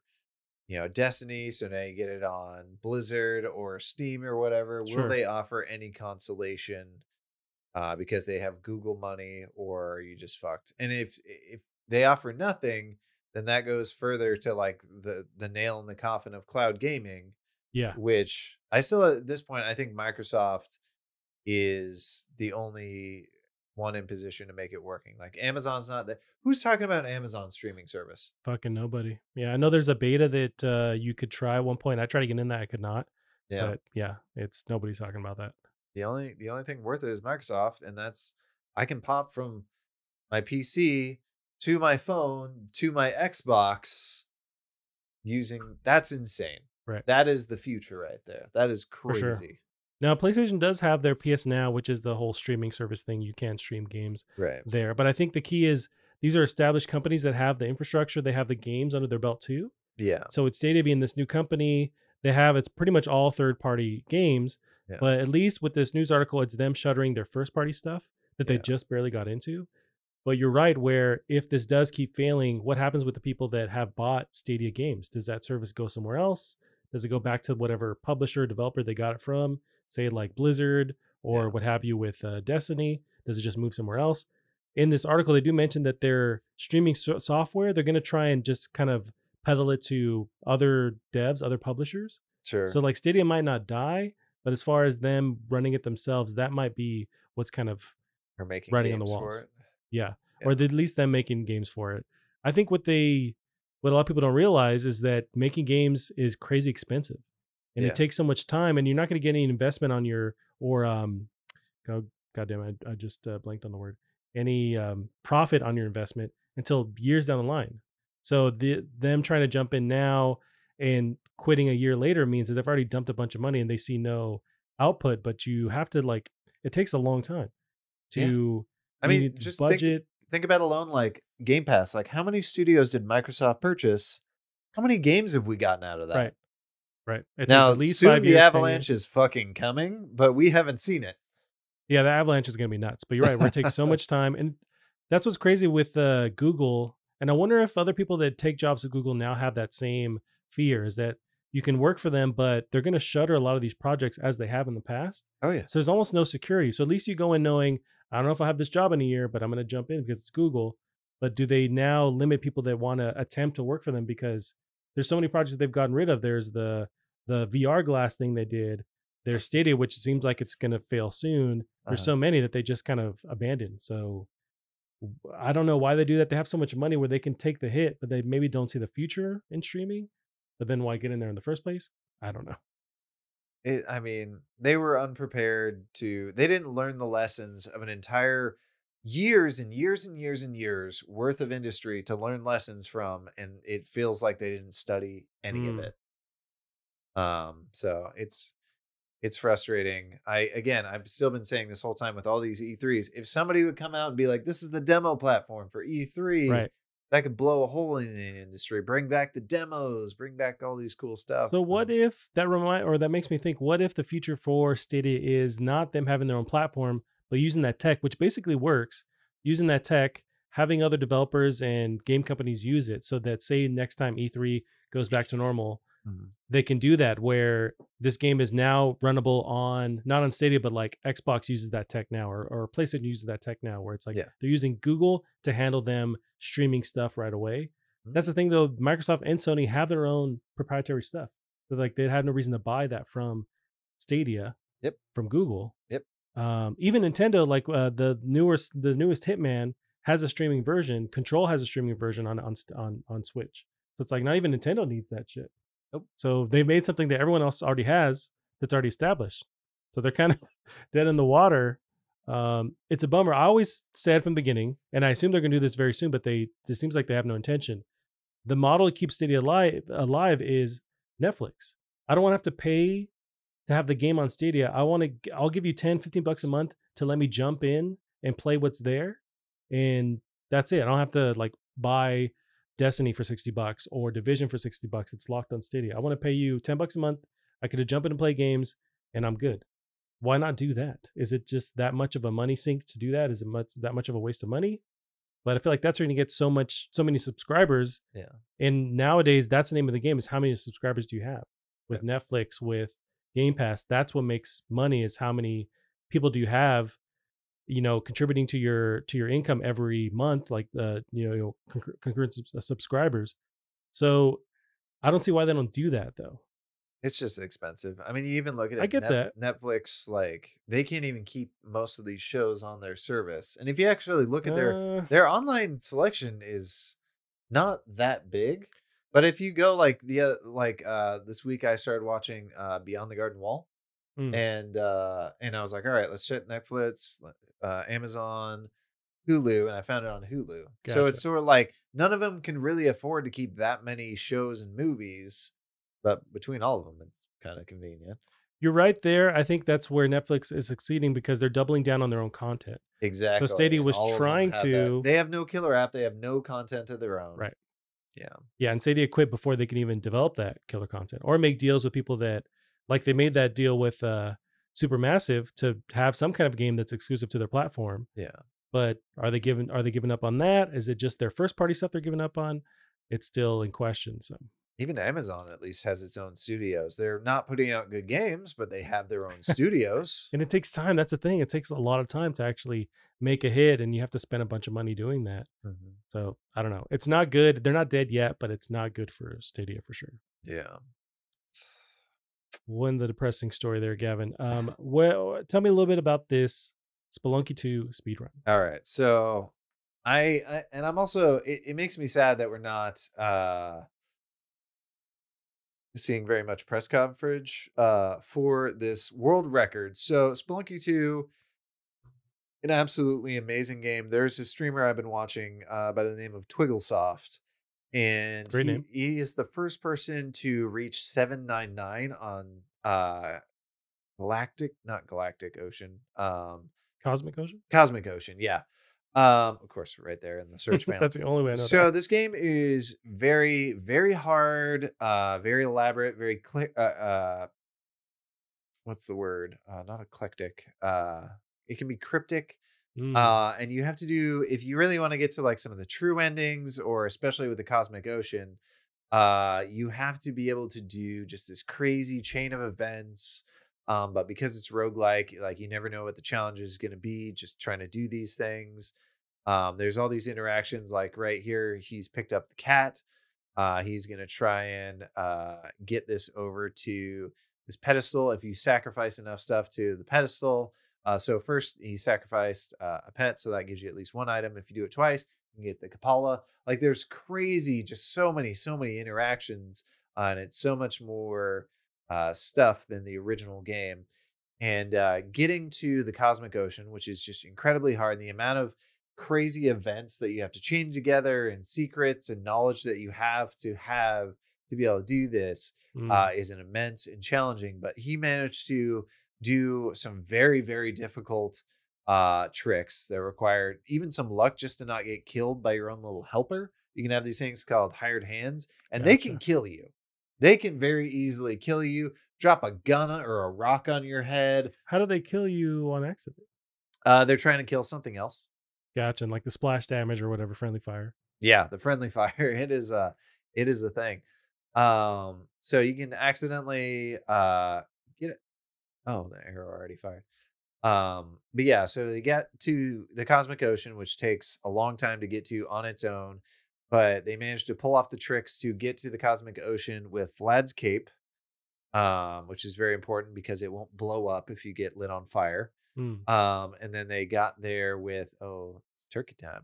Destiny, so now you get it on Blizzard or Steam or whatever?
Sure.
Will they offer any consolation because they have Google money, or are you just fucked? And if they offer nothing, then that goes further to like the nail in the coffin of cloud gaming.
Yeah.
Which I still, at this point, I think Microsoft is the only one in position to make it working. Like Amazon's not there. Who's talking about Amazon streaming service?
Fucking nobody. Yeah, I know there's a beta that you could try at one point. I tried to get in that, I could not. Yeah. But yeah, nobody's talking about that.
The only thing worth it is Microsoft, and that's, I can pop from my PC to my phone to my Xbox that's insane.
Right.
That is the future right there. That is crazy.
For sure. Now, PlayStation does have their PS Now, which is the whole streaming service thing. You can stream games there. But I think the key is these are established companies that have the infrastructure. They have the games under their belt too.
Yeah.
So it's Stadia being this new company. It's pretty much all third-party games. Yeah. But at least with this news article, it's them shuttering their first-party stuff that they just barely got into. But you're right, where if this does keep failing, what happens with the people that have bought Stadia games? Does that service go somewhere else? Does it go back to whatever publisher, developer they got it from? Say like Blizzard or what have you with Destiny? Does it just move somewhere else? In this article, they do mention that their streaming software, they're going to try and just kind of peddle it to other devs, other publishers.
Sure.
So like Stadia might not die, but as far as them running it themselves, that might be what's kind of
Or making
writing on the
games for
walls.
it.
Yeah. Or
Yeah.
at least them making games for it. I think what a lot of people don't realize is that making games is crazy expensive. And it
Yeah.
takes so much time, and you're not going to get any investment on your or God, goddamn, I just blanked on the word. Any profit on your investment until years down the line. So them trying to jump in now and quitting a year later means that they've already dumped a bunch of money and they see no output. But you have to like, it takes a long time
Yeah.
to
I
you
mean,
need
just
budget.
think about alone like Game Pass. Like how many studios did Microsoft purchase? How many games have we gotten out of that?
Right, right. It takes
Now,
at least
soon
5
the
years, 10 years.
avalanche is fucking coming, but we haven't seen it.
Yeah, the avalanche is going to be nuts. But you're right, where it takes so much time, and that's what's crazy with Google. And I wonder if other people that take jobs at Google now have that same fear: is that you can work for them, but they're going to shutter a lot of these projects as they have in the past.
Oh yeah.
So there's almost no security. So at least you go in knowing, I don't know if I have this job in a year, but I'm going to jump in because it's Google. But do they now limit people that want to attempt to work for them because there's so many projects they've gotten rid of? There's the VR glass thing they did. There's Stadia, which seems like it's going to fail soon. There's
Uh-huh.
so many that they just kind of abandoned. So I don't know why they do that. They have so much money where they can take the hit, but they maybe don't see the future in streaming. But then why get in there in the first place? I don't know.
I mean, they were unprepared to. They didn't learn the lessons of an entire years and years and years and years worth of industry to learn lessons from, and it feels like they didn't study any of
Mm,
it. So it's frustrating. I've still been saying this whole time with all these E3s. If somebody would come out and be like, "This is the demo platform for E3,"
right.
that could blow a hole in the industry. Bring back the demos. Bring back all these cool stuff.
So what if that makes me think, what if the future for Stadia is not them having their own platform, but using that tech, which basically works, using that tech, having other developers and game companies use it so that say next time E3 goes back to normal,
Mhm.
they can do that where this game is now runnable on not on Stadia, but like Xbox uses that tech now, or PlayStation uses that tech now, where it's like
Yeah.
they're using Google to handle them streaming stuff right away.
Mhm.
That's the thing though, Microsoft and Sony have their own proprietary stuff. So like they had no reason to buy that from Stadia,
Yep.
from Google.
Yep.
Even Nintendo, like the newest Hitman has a streaming version. Control has a streaming version on Switch. So it's like not even Nintendo needs that shit.
Nope.
So they made something that everyone else already has that's already established. So they're kind of dead in the water. It's a bummer. I always said from the beginning, and I assume they're going to do this very soon, but it seems like they have no intention. The model to keep Stadia alive is Netflix. I don't want to have to pay to have the game on Stadia. I'll give you 10, 15 bucks a month to let me jump in and play what's there. And that's it. I don't have to like buy Destiny for 60 bucks or Division for 60 bucks. It's locked on Stadia. I want to pay you 10 bucks a month. I could jump in and play games and I'm good. Why not do that? Is it just that much of a money sink to do that? Is it that much of a waste of money? But I feel like that's where you get so many subscribers.
Yeah.
And nowadays, that's the name of the game: is how many subscribers do you have? With Netflix, with Game Pass, that's what makes money: is how many people do you have, contributing to your income every month, like concurrent subscribers. So I don't see why they don't do that though.
It's just expensive. I mean, you even look at
I
it,
get that.
Netflix, like they can't even keep most of these shows on their service. And if you actually look at
Uh,
their online selection is not that big. But if you go like this week I started watching Beyond the Garden Wall,
mm,
and I was like, all right, let's check Netflix, Amazon, Hulu, and I found it on Hulu. So
gotcha.
it's sort of like none of them can really afford to keep that many shows and movies, but between all of them, it's kind of convenient.
You're right there. I think that's where Netflix is succeeding because they're doubling down on their own content. So
Exactly,
Stadia
and
was
all of them
trying
have that.
to,
They have no killer app. They have no content of their own.
right.
Yeah.
Yeah, and Stadia quit before they can even develop that killer content or make deals with people that, like they made that deal with Supermassive to have some kind of game that's exclusive to their platform.
Yeah.
But are they giving up on that? Is it just their first party stuff they're giving up on? It's still in question. So
Even Amazon at least has its own studios. They're not putting out good games, but they have their own studios.
and it takes time. That's the thing. It takes a lot of time to actually make a hit, and you have to spend a bunch of money doing that.
Mhm.
So I don't know. It's not good. They're not dead yet, but it's not good for Stadia for sure.
Yeah.
One the depressing story there, Gavin. Well, tell me a little bit about this Spelunky 2 speedrun.
All right. So and I'm also it makes me sad that we're not seeing very much press coverage for this world record. So Spelunky 2, an absolutely amazing game. There's a streamer I've been watching by the name of Twigglesoft, and
Great name.
he is the first person to reach 799 on not Galactic Ocean.
Cosmic Ocean?
Cosmic Ocean, yeah. Of course, right there in the search panel.
That's the only way I know
So
that.
this game is very, very hard, very elaborate, very clear. What's the word? Not eclectic. It can be cryptic.
Mm,
And you have to do, if you really want to get to like some of the true endings, or especially with the Cosmic Ocean, you have to be able to do just this crazy chain of events. But because it's roguelike, like you never know what the challenge is going to be, just trying to do these things. There's all these interactions, like right here, he's picked up the cat. He's going to try and get this over to this pedestal. If you sacrifice enough stuff to the pedestal, so first he sacrificed a pet, so that gives you at least one item. If you do it twice, you can get the Kapala. Like there's crazy, just so many interactions, and it's so much more stuff than the original game. And getting to the Cosmic Ocean, which is just incredibly hard, the amount of crazy events that you have to chain together, and secrets and knowledge that you have to be able to do this
mm,
is an immense and challenging. But he managed to do some very, very difficult tricks that required even some luck just to not get killed by your own little helper. You can have these things called hired hands, and they can
gotcha.
kill you. They can very easily kill you, drop a gun or a rock on your head.
How do they kill you on accident?
They're trying to kill something else.
Gotcha. And like the splash damage or whatever, friendly fire.
Yeah, the friendly fire. It is a thing. So you can accidentally get it. Oh, the arrow already fired. But yeah, so they get to the Cosmic Ocean, which takes a long time to get to on its own, but they managed to pull off the tricks to get to the Cosmic Ocean with Vlad's cape, which is very important because it won't blow up if you get lit on fire.
Mm.
And then they got there with, oh, it's turkey time.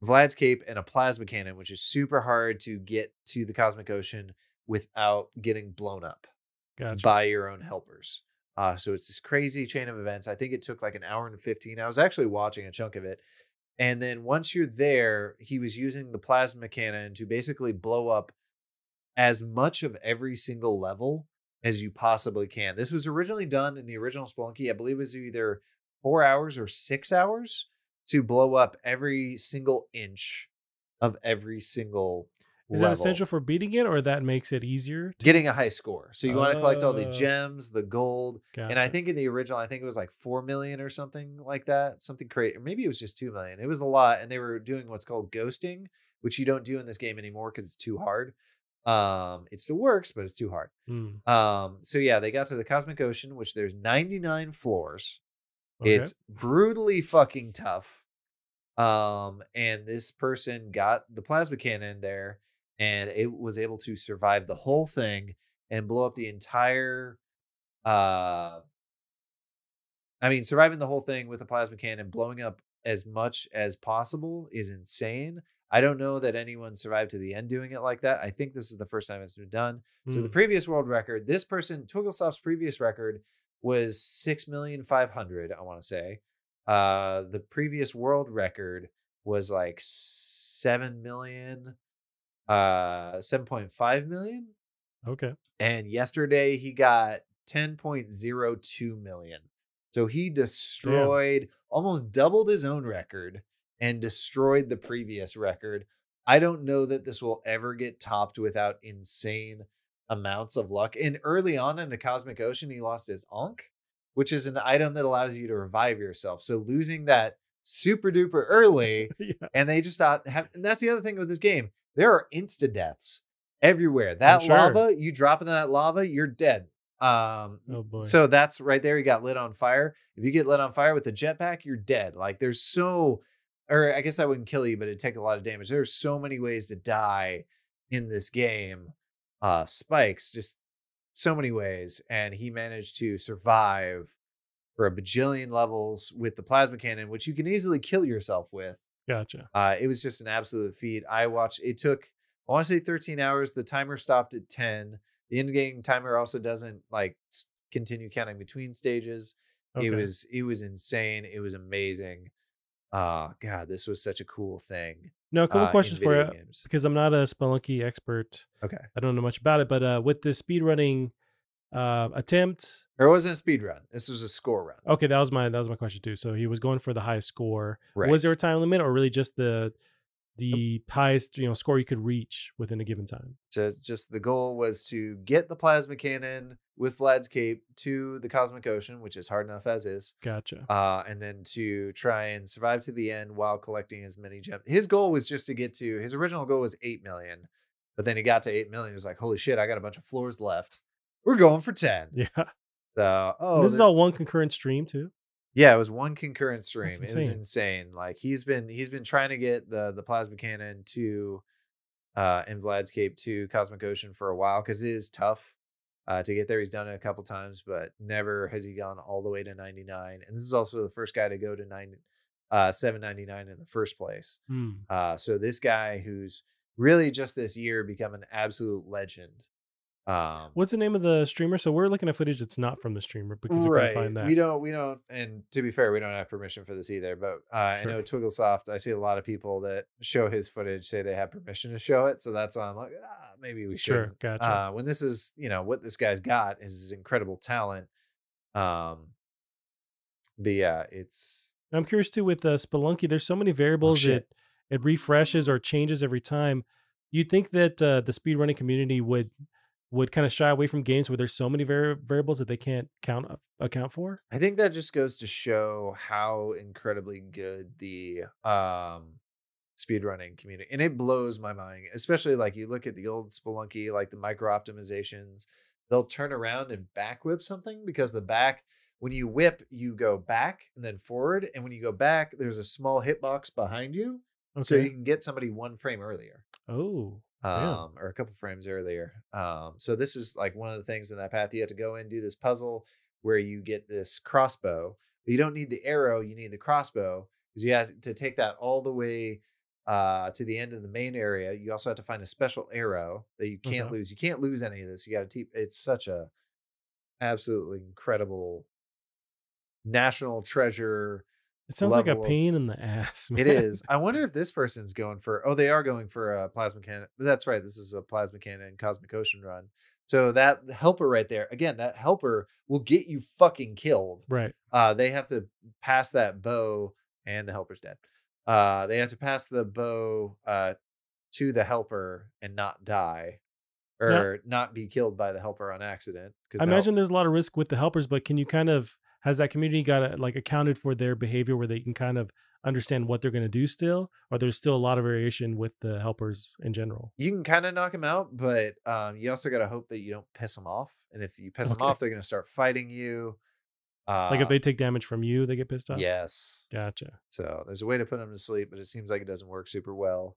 Vlad's cape and a plasma cannon, which is super hard to get to the Cosmic Ocean without getting blown up
Gotcha.
by your own helpers. So it's this crazy chain of events. I think it took like an hour and 15. I was actually watching a chunk of it. And then once you're there, he was using the plasma cannon to basically blow up as much of every single level as you possibly can. This was originally done in the original Spelunky. I believe it was either 4 hours or 6 hours to blow up every single inch of every single
Is that
level.
essential for beating it, or that makes it easier to
Getting a high score. So you want to collect all the
Oh,
gems, the gold. And I
gotcha.
think in the original, I think it was like 4 million or something like that. Something crazy. Or maybe it was just 2 million. It was a lot. And they were doing what's called ghosting, which you don't do in this game anymore because it's too hard. It still works, but it's too hard.
Mm.
So yeah, they got to the Cosmic Ocean, which there's 99 floors.
Okay.
It's brutally fucking tough. And this person got the plasma cannon there, and it was able to survive the whole thing and blow up the entire uh surviving the whole thing with a plasma cannon, blowing up as much as possible is insane. I don't know that anyone survived to the end doing it like that. I think this is the first time it's been done. So the
Mm.
previous world record, this person, Twigglesoft's previous record was 6,500,000, I want to say. The previous world record was like 7 million, 7.5 million.
Okay.
And yesterday he got 10.02 million. So he
Damn.
destroyed, almost doubled his own record and destroyed the previous record. I don't know that this will ever get topped without insane amounts of luck. And early on in the Cosmic Ocean, he lost his Ankh, which is an item that allows you to revive yourself. So losing that super duper early,
Yeah,
and they just thought, and that's the other thing with this game. There are insta deaths everywhere.
I'm
That
sure.
lava, you drop in that lava, you're dead.
Oh boy.
So that's right there. He got lit on fire. If you get lit on fire with the jetpack, you're dead. Like there's or I guess that wouldn't kill you, but it'd take a lot of damage. There's so many ways to die in this game. spikes, just so many ways, and he managed to survive for a bajillion levels with the plasma cannon, which you can easily kill yourself with.
Gotcha.
It was just an absolute feat. I watched. It took, I want to say, 13 hours. The timer stopped at 10. The end game timer also doesn't like continue counting between stages.
Okay.
It was insane. It was amazing. God, this was such a cool thing.
Now, a couple
In
questions for
video
you
games.
because I'm not a Spelunky expert.
Okay.
I don't know much about it, but with the speedrunning attempt,
Or it wasn't a speed run. This was a score run.
okay, that was my question too. So he was going for the highest score. Was
Right.
there a time limit, or really just the
Nope.
highest score you could reach within a given time?
So just the goal was to get the plasma cannon with Vlad's cape to the cosmic ocean, which is hard enough as is.
Gotcha.
And then to try and survive to the end while collecting as many gems. His goal was just to get to, his original goal was 8 million, but then he got to 8 million. He was like, holy shit, I got a bunch of floors left. We're going for 10.
Yeah.
So,
And this is all one concurrent stream too.
yeah, it was one concurrent
That's
stream. It was
insane.
insane. Like he's been trying to get the plasma cannon to and Vlad's cape to Cosmic Ocean for a while because it is tough to get there. He's done it a couple times, but never has he gone all the way to 99. And this is also the first guy to go to 799 in the first place.
Hmm.
So this guy who's really just this year become an absolute legend.
What's the name of the streamer? So we're looking at footage that's not from the streamer because we couldn't
Right.
find that.
We don't, and to be fair, we don't have permission for this either. But I
Sure.
know Twigglesoft, I see a lot of people that show his footage say they have permission to show it. So that's why I'm like, maybe we
Sure.
shouldn't.
Gotcha.
When this is, what this guy's got is his incredible talent. Um, but yeah, it's,
I'm curious too with Spelunky. There's so many
oh
variables.
shit.
It refreshes or changes every time. You'd think that the speedrunning community would kind of shy away from games where there's so many variables that they can't account for.
I think that just goes to show how incredibly good the speedrunning community, and it blows my mind, especially like you look at the old Spelunky, like the micro optimizations, they'll turn around and back whip something because the back, when you whip, you go back and then forward, and when you go back, there's a small hitbox behind you, so
Okay.
you can get somebody one frame earlier,
Oh, damn.
or a couple frames earlier. So this is like one of the things in that path. You have to go and do this puzzle where you get this crossbow, but you don't need the arrow, you need the crossbow because you have to take that all the way to the end of the main area. You also have to find a special arrow that you can't
Okay.
lose. You can't lose any of this. You got to keep. It's such a absolutely incredible national treasure
It sounds like a
level of.
pain in the ass,
It
man.
is. I wonder if this person's going for. Oh, they are going for a plasma cannon. That's right. This is a plasma cannon Cosmic Ocean run. So that helper right there. Again, that helper will get you fucking killed.
Right.
They have to pass that bow, and the helper's dead. They have to pass the bow to the helper and not die
Now,
or not be killed by the helper on accident
I
because
imagine there's a lot of risk with the helpers, but can you kind of has that community got like accounted for their behavior where they can kind of understand what they're going to do still, or there's still a lot of variation with the helpers in general?
you can kind of knock them out, but you also got to hope that you don't piss them off. And if you piss them
Okay.
off, they're going to start fighting you.
Like if
Uh,
they take damage from you, they get pissed off.
yes.
Gotcha.
So there's a way to put them to sleep, but it seems like it doesn't work super well.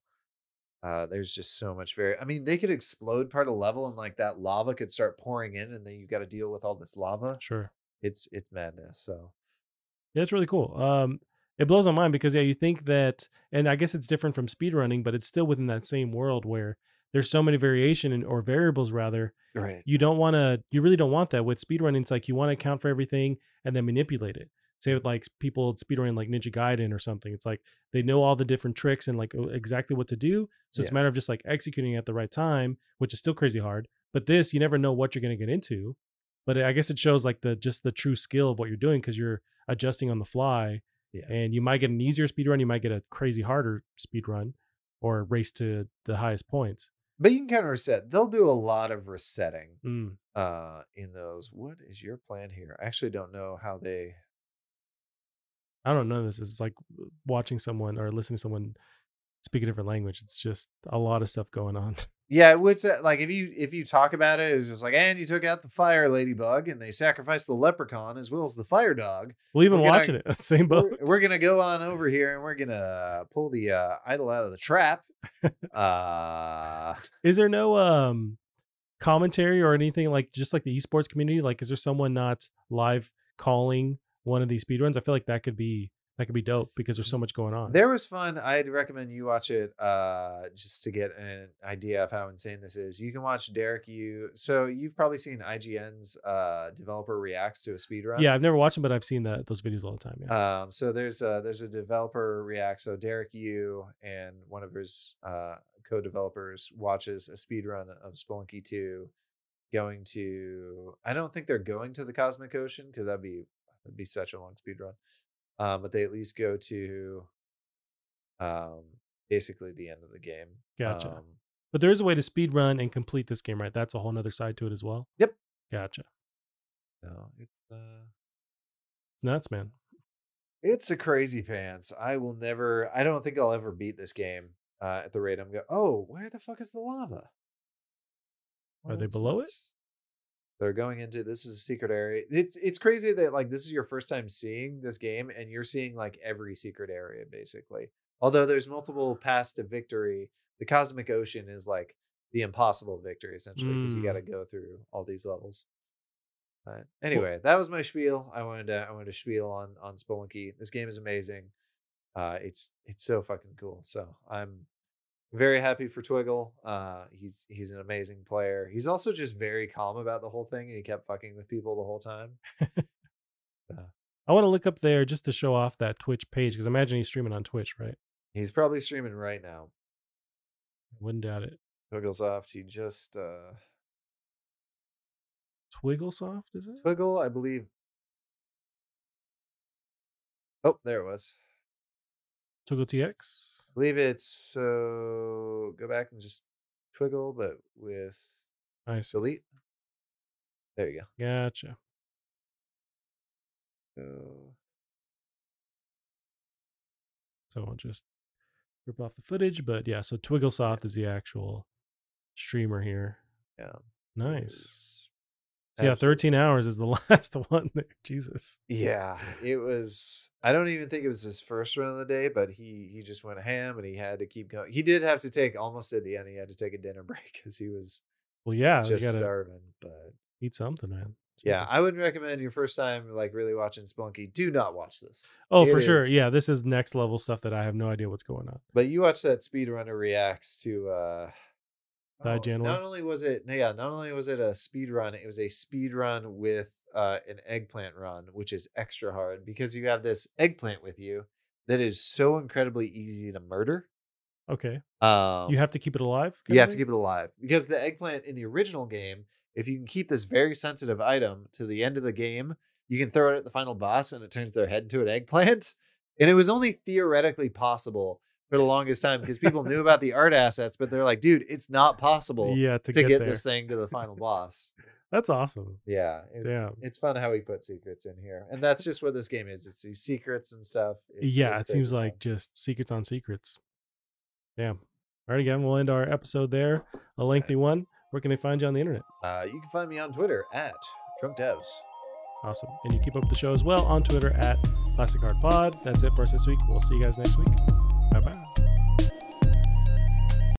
There's just so much I mean, they could explode part of level and like that lava could start pouring in, and then you got to deal with all this lava.
Sure.
It's madness. So
Yeah, it's really cool. It blows my mind because yeah, you think that, and I guess it's different from speedrunning, but it's still within that same world where there's so many variation or variables rather.
right.
You really don't want that with speedrunning. It's like you want to account for everything and then manipulate it. Say with like people speedrunning like Ninja Gaiden or something. It's like they know all the different tricks and like exactly what to do. So it's a
Yeah.
matter of just like executing it at the right time, which is still crazy hard. But this, you never know what you're going to get into. But I guess it shows like the true skill of what you're doing because you're adjusting on the fly,
Yeah.
and you might get an easier speed run, you might get a crazy harder speed run, or race to the highest points.
But you can kind of reset. They'll do a lot of resetting
Mm.
in those. What is your plan here? I actually don't know how they.
I don't know. This is like watching someone or listening to someone speak a different language. It's just a lot of stuff going on.
Yeah, it would say like if you talk about it, it's just like, and you took out the fire ladybug and they sacrificed the leprechaun as well as the fire dog.
Well, even
We're gonna
watching it, same boat.
we're gonna go on over here and we're gonna pull the idol out of the trap. Uh
Is there no commentary or anything like just like the esports community? Like, is there someone not live calling one of these speedruns? I feel like that could be dope because there's so much going on.
There was fun. I'd recommend you watch it just to get an idea of how insane this is. You can watch Derek Yu. So you've probably seen IGN's developer reacts to a speedrun.
Yeah, I've never watched them, but I've seen those videos all the time. Yeah.
So there's a developer react. So Derek Yu and one of his co-developers watches a speedrun of Spelunky 2 going to, I don't think they're going to the Cosmic Ocean because that'd be such a long speedrun. But they at least go to basically the end of the game.
Gotcha. But there is a way to speed run and complete this game, right? That's a whole nother side to it as well.
Yep.
Gotcha.
No, it's
nuts, man.
It's a crazy pants. I don't think I'll ever beat this game at the rate I'm going. Oh, where the fuck is the lava?
Are they below it?
They're going into, this is a secret area. It's crazy that like this is your first time seeing this game and you're seeing like every secret area basically. Although there's multiple paths to victory, the Cosmic Ocean is like the impossible victory essentially because you got to go through all these levels. But anyway, that was my spiel. I wanted to spiel on Spelunky. This game is amazing. It's so fucking cool. So I'm very happy for Twiggle. He's an amazing player. He's also just very calm about the whole thing, and he kept fucking with people the whole time.
I want to look up there just to show off that Twitch page because I imagine he's streaming on Twitch, right?
He's probably streaming right now.
Wouldn't doubt it.
Twigglesoft. He just
Twigglesoft, is it?
Twiggle, I believe. Oh, there it was.
Twiggle TX.
I believe it's so. Go back and just Twiggle, but with delete. There you go.
Gotcha. So I'll just rip off the footage, but yeah. So Twigglesoft is the actual streamer here.
Yeah.
Nice. So yeah, 13 hours is the last one there. Jesus.
Yeah, it was. I don't even think it was his first run of the day, but he just went ham and he had to keep going. He did have to take almost at the end. He had to take a dinner break because he was just starving. But
eat something, man.
Jesus. Yeah, I wouldn't recommend your first time like really watching Spelunky. Do not watch this.
Oh, for sure. Yeah, this is next level stuff that I have no idea what's going on.
But you watch that speedrunner reacts to. Not only was it a speed run, it was a speed run with an eggplant run, which is extra hard because you have this eggplant with you that is so incredibly easy to murder.
Okay. You have to keep it alive?
You have to keep it alive because the eggplant in the original game, if you can keep this very sensitive item to the end of the game, you can throw it at the final boss and it turns their head into an eggplant. And it was only theoretically possible for the longest time because people knew about the art assets, but they're like, dude, it's not possible to get this thing to the final boss.
That's awesome.
Yeah. It's fun how we put secrets in here. And that's just what this game is. It's these secrets and stuff.
It seems like just secrets on secrets. Damn. All right, again, we'll end our episode there. A lengthy one. Where can they find you on the internet?
You can find me on Twitter at DrunkDevs.
Awesome. And you keep up with the show as well on Twitter at PlasticHeartPod. That's it for us this week. We'll see you guys next week. Bye-bye.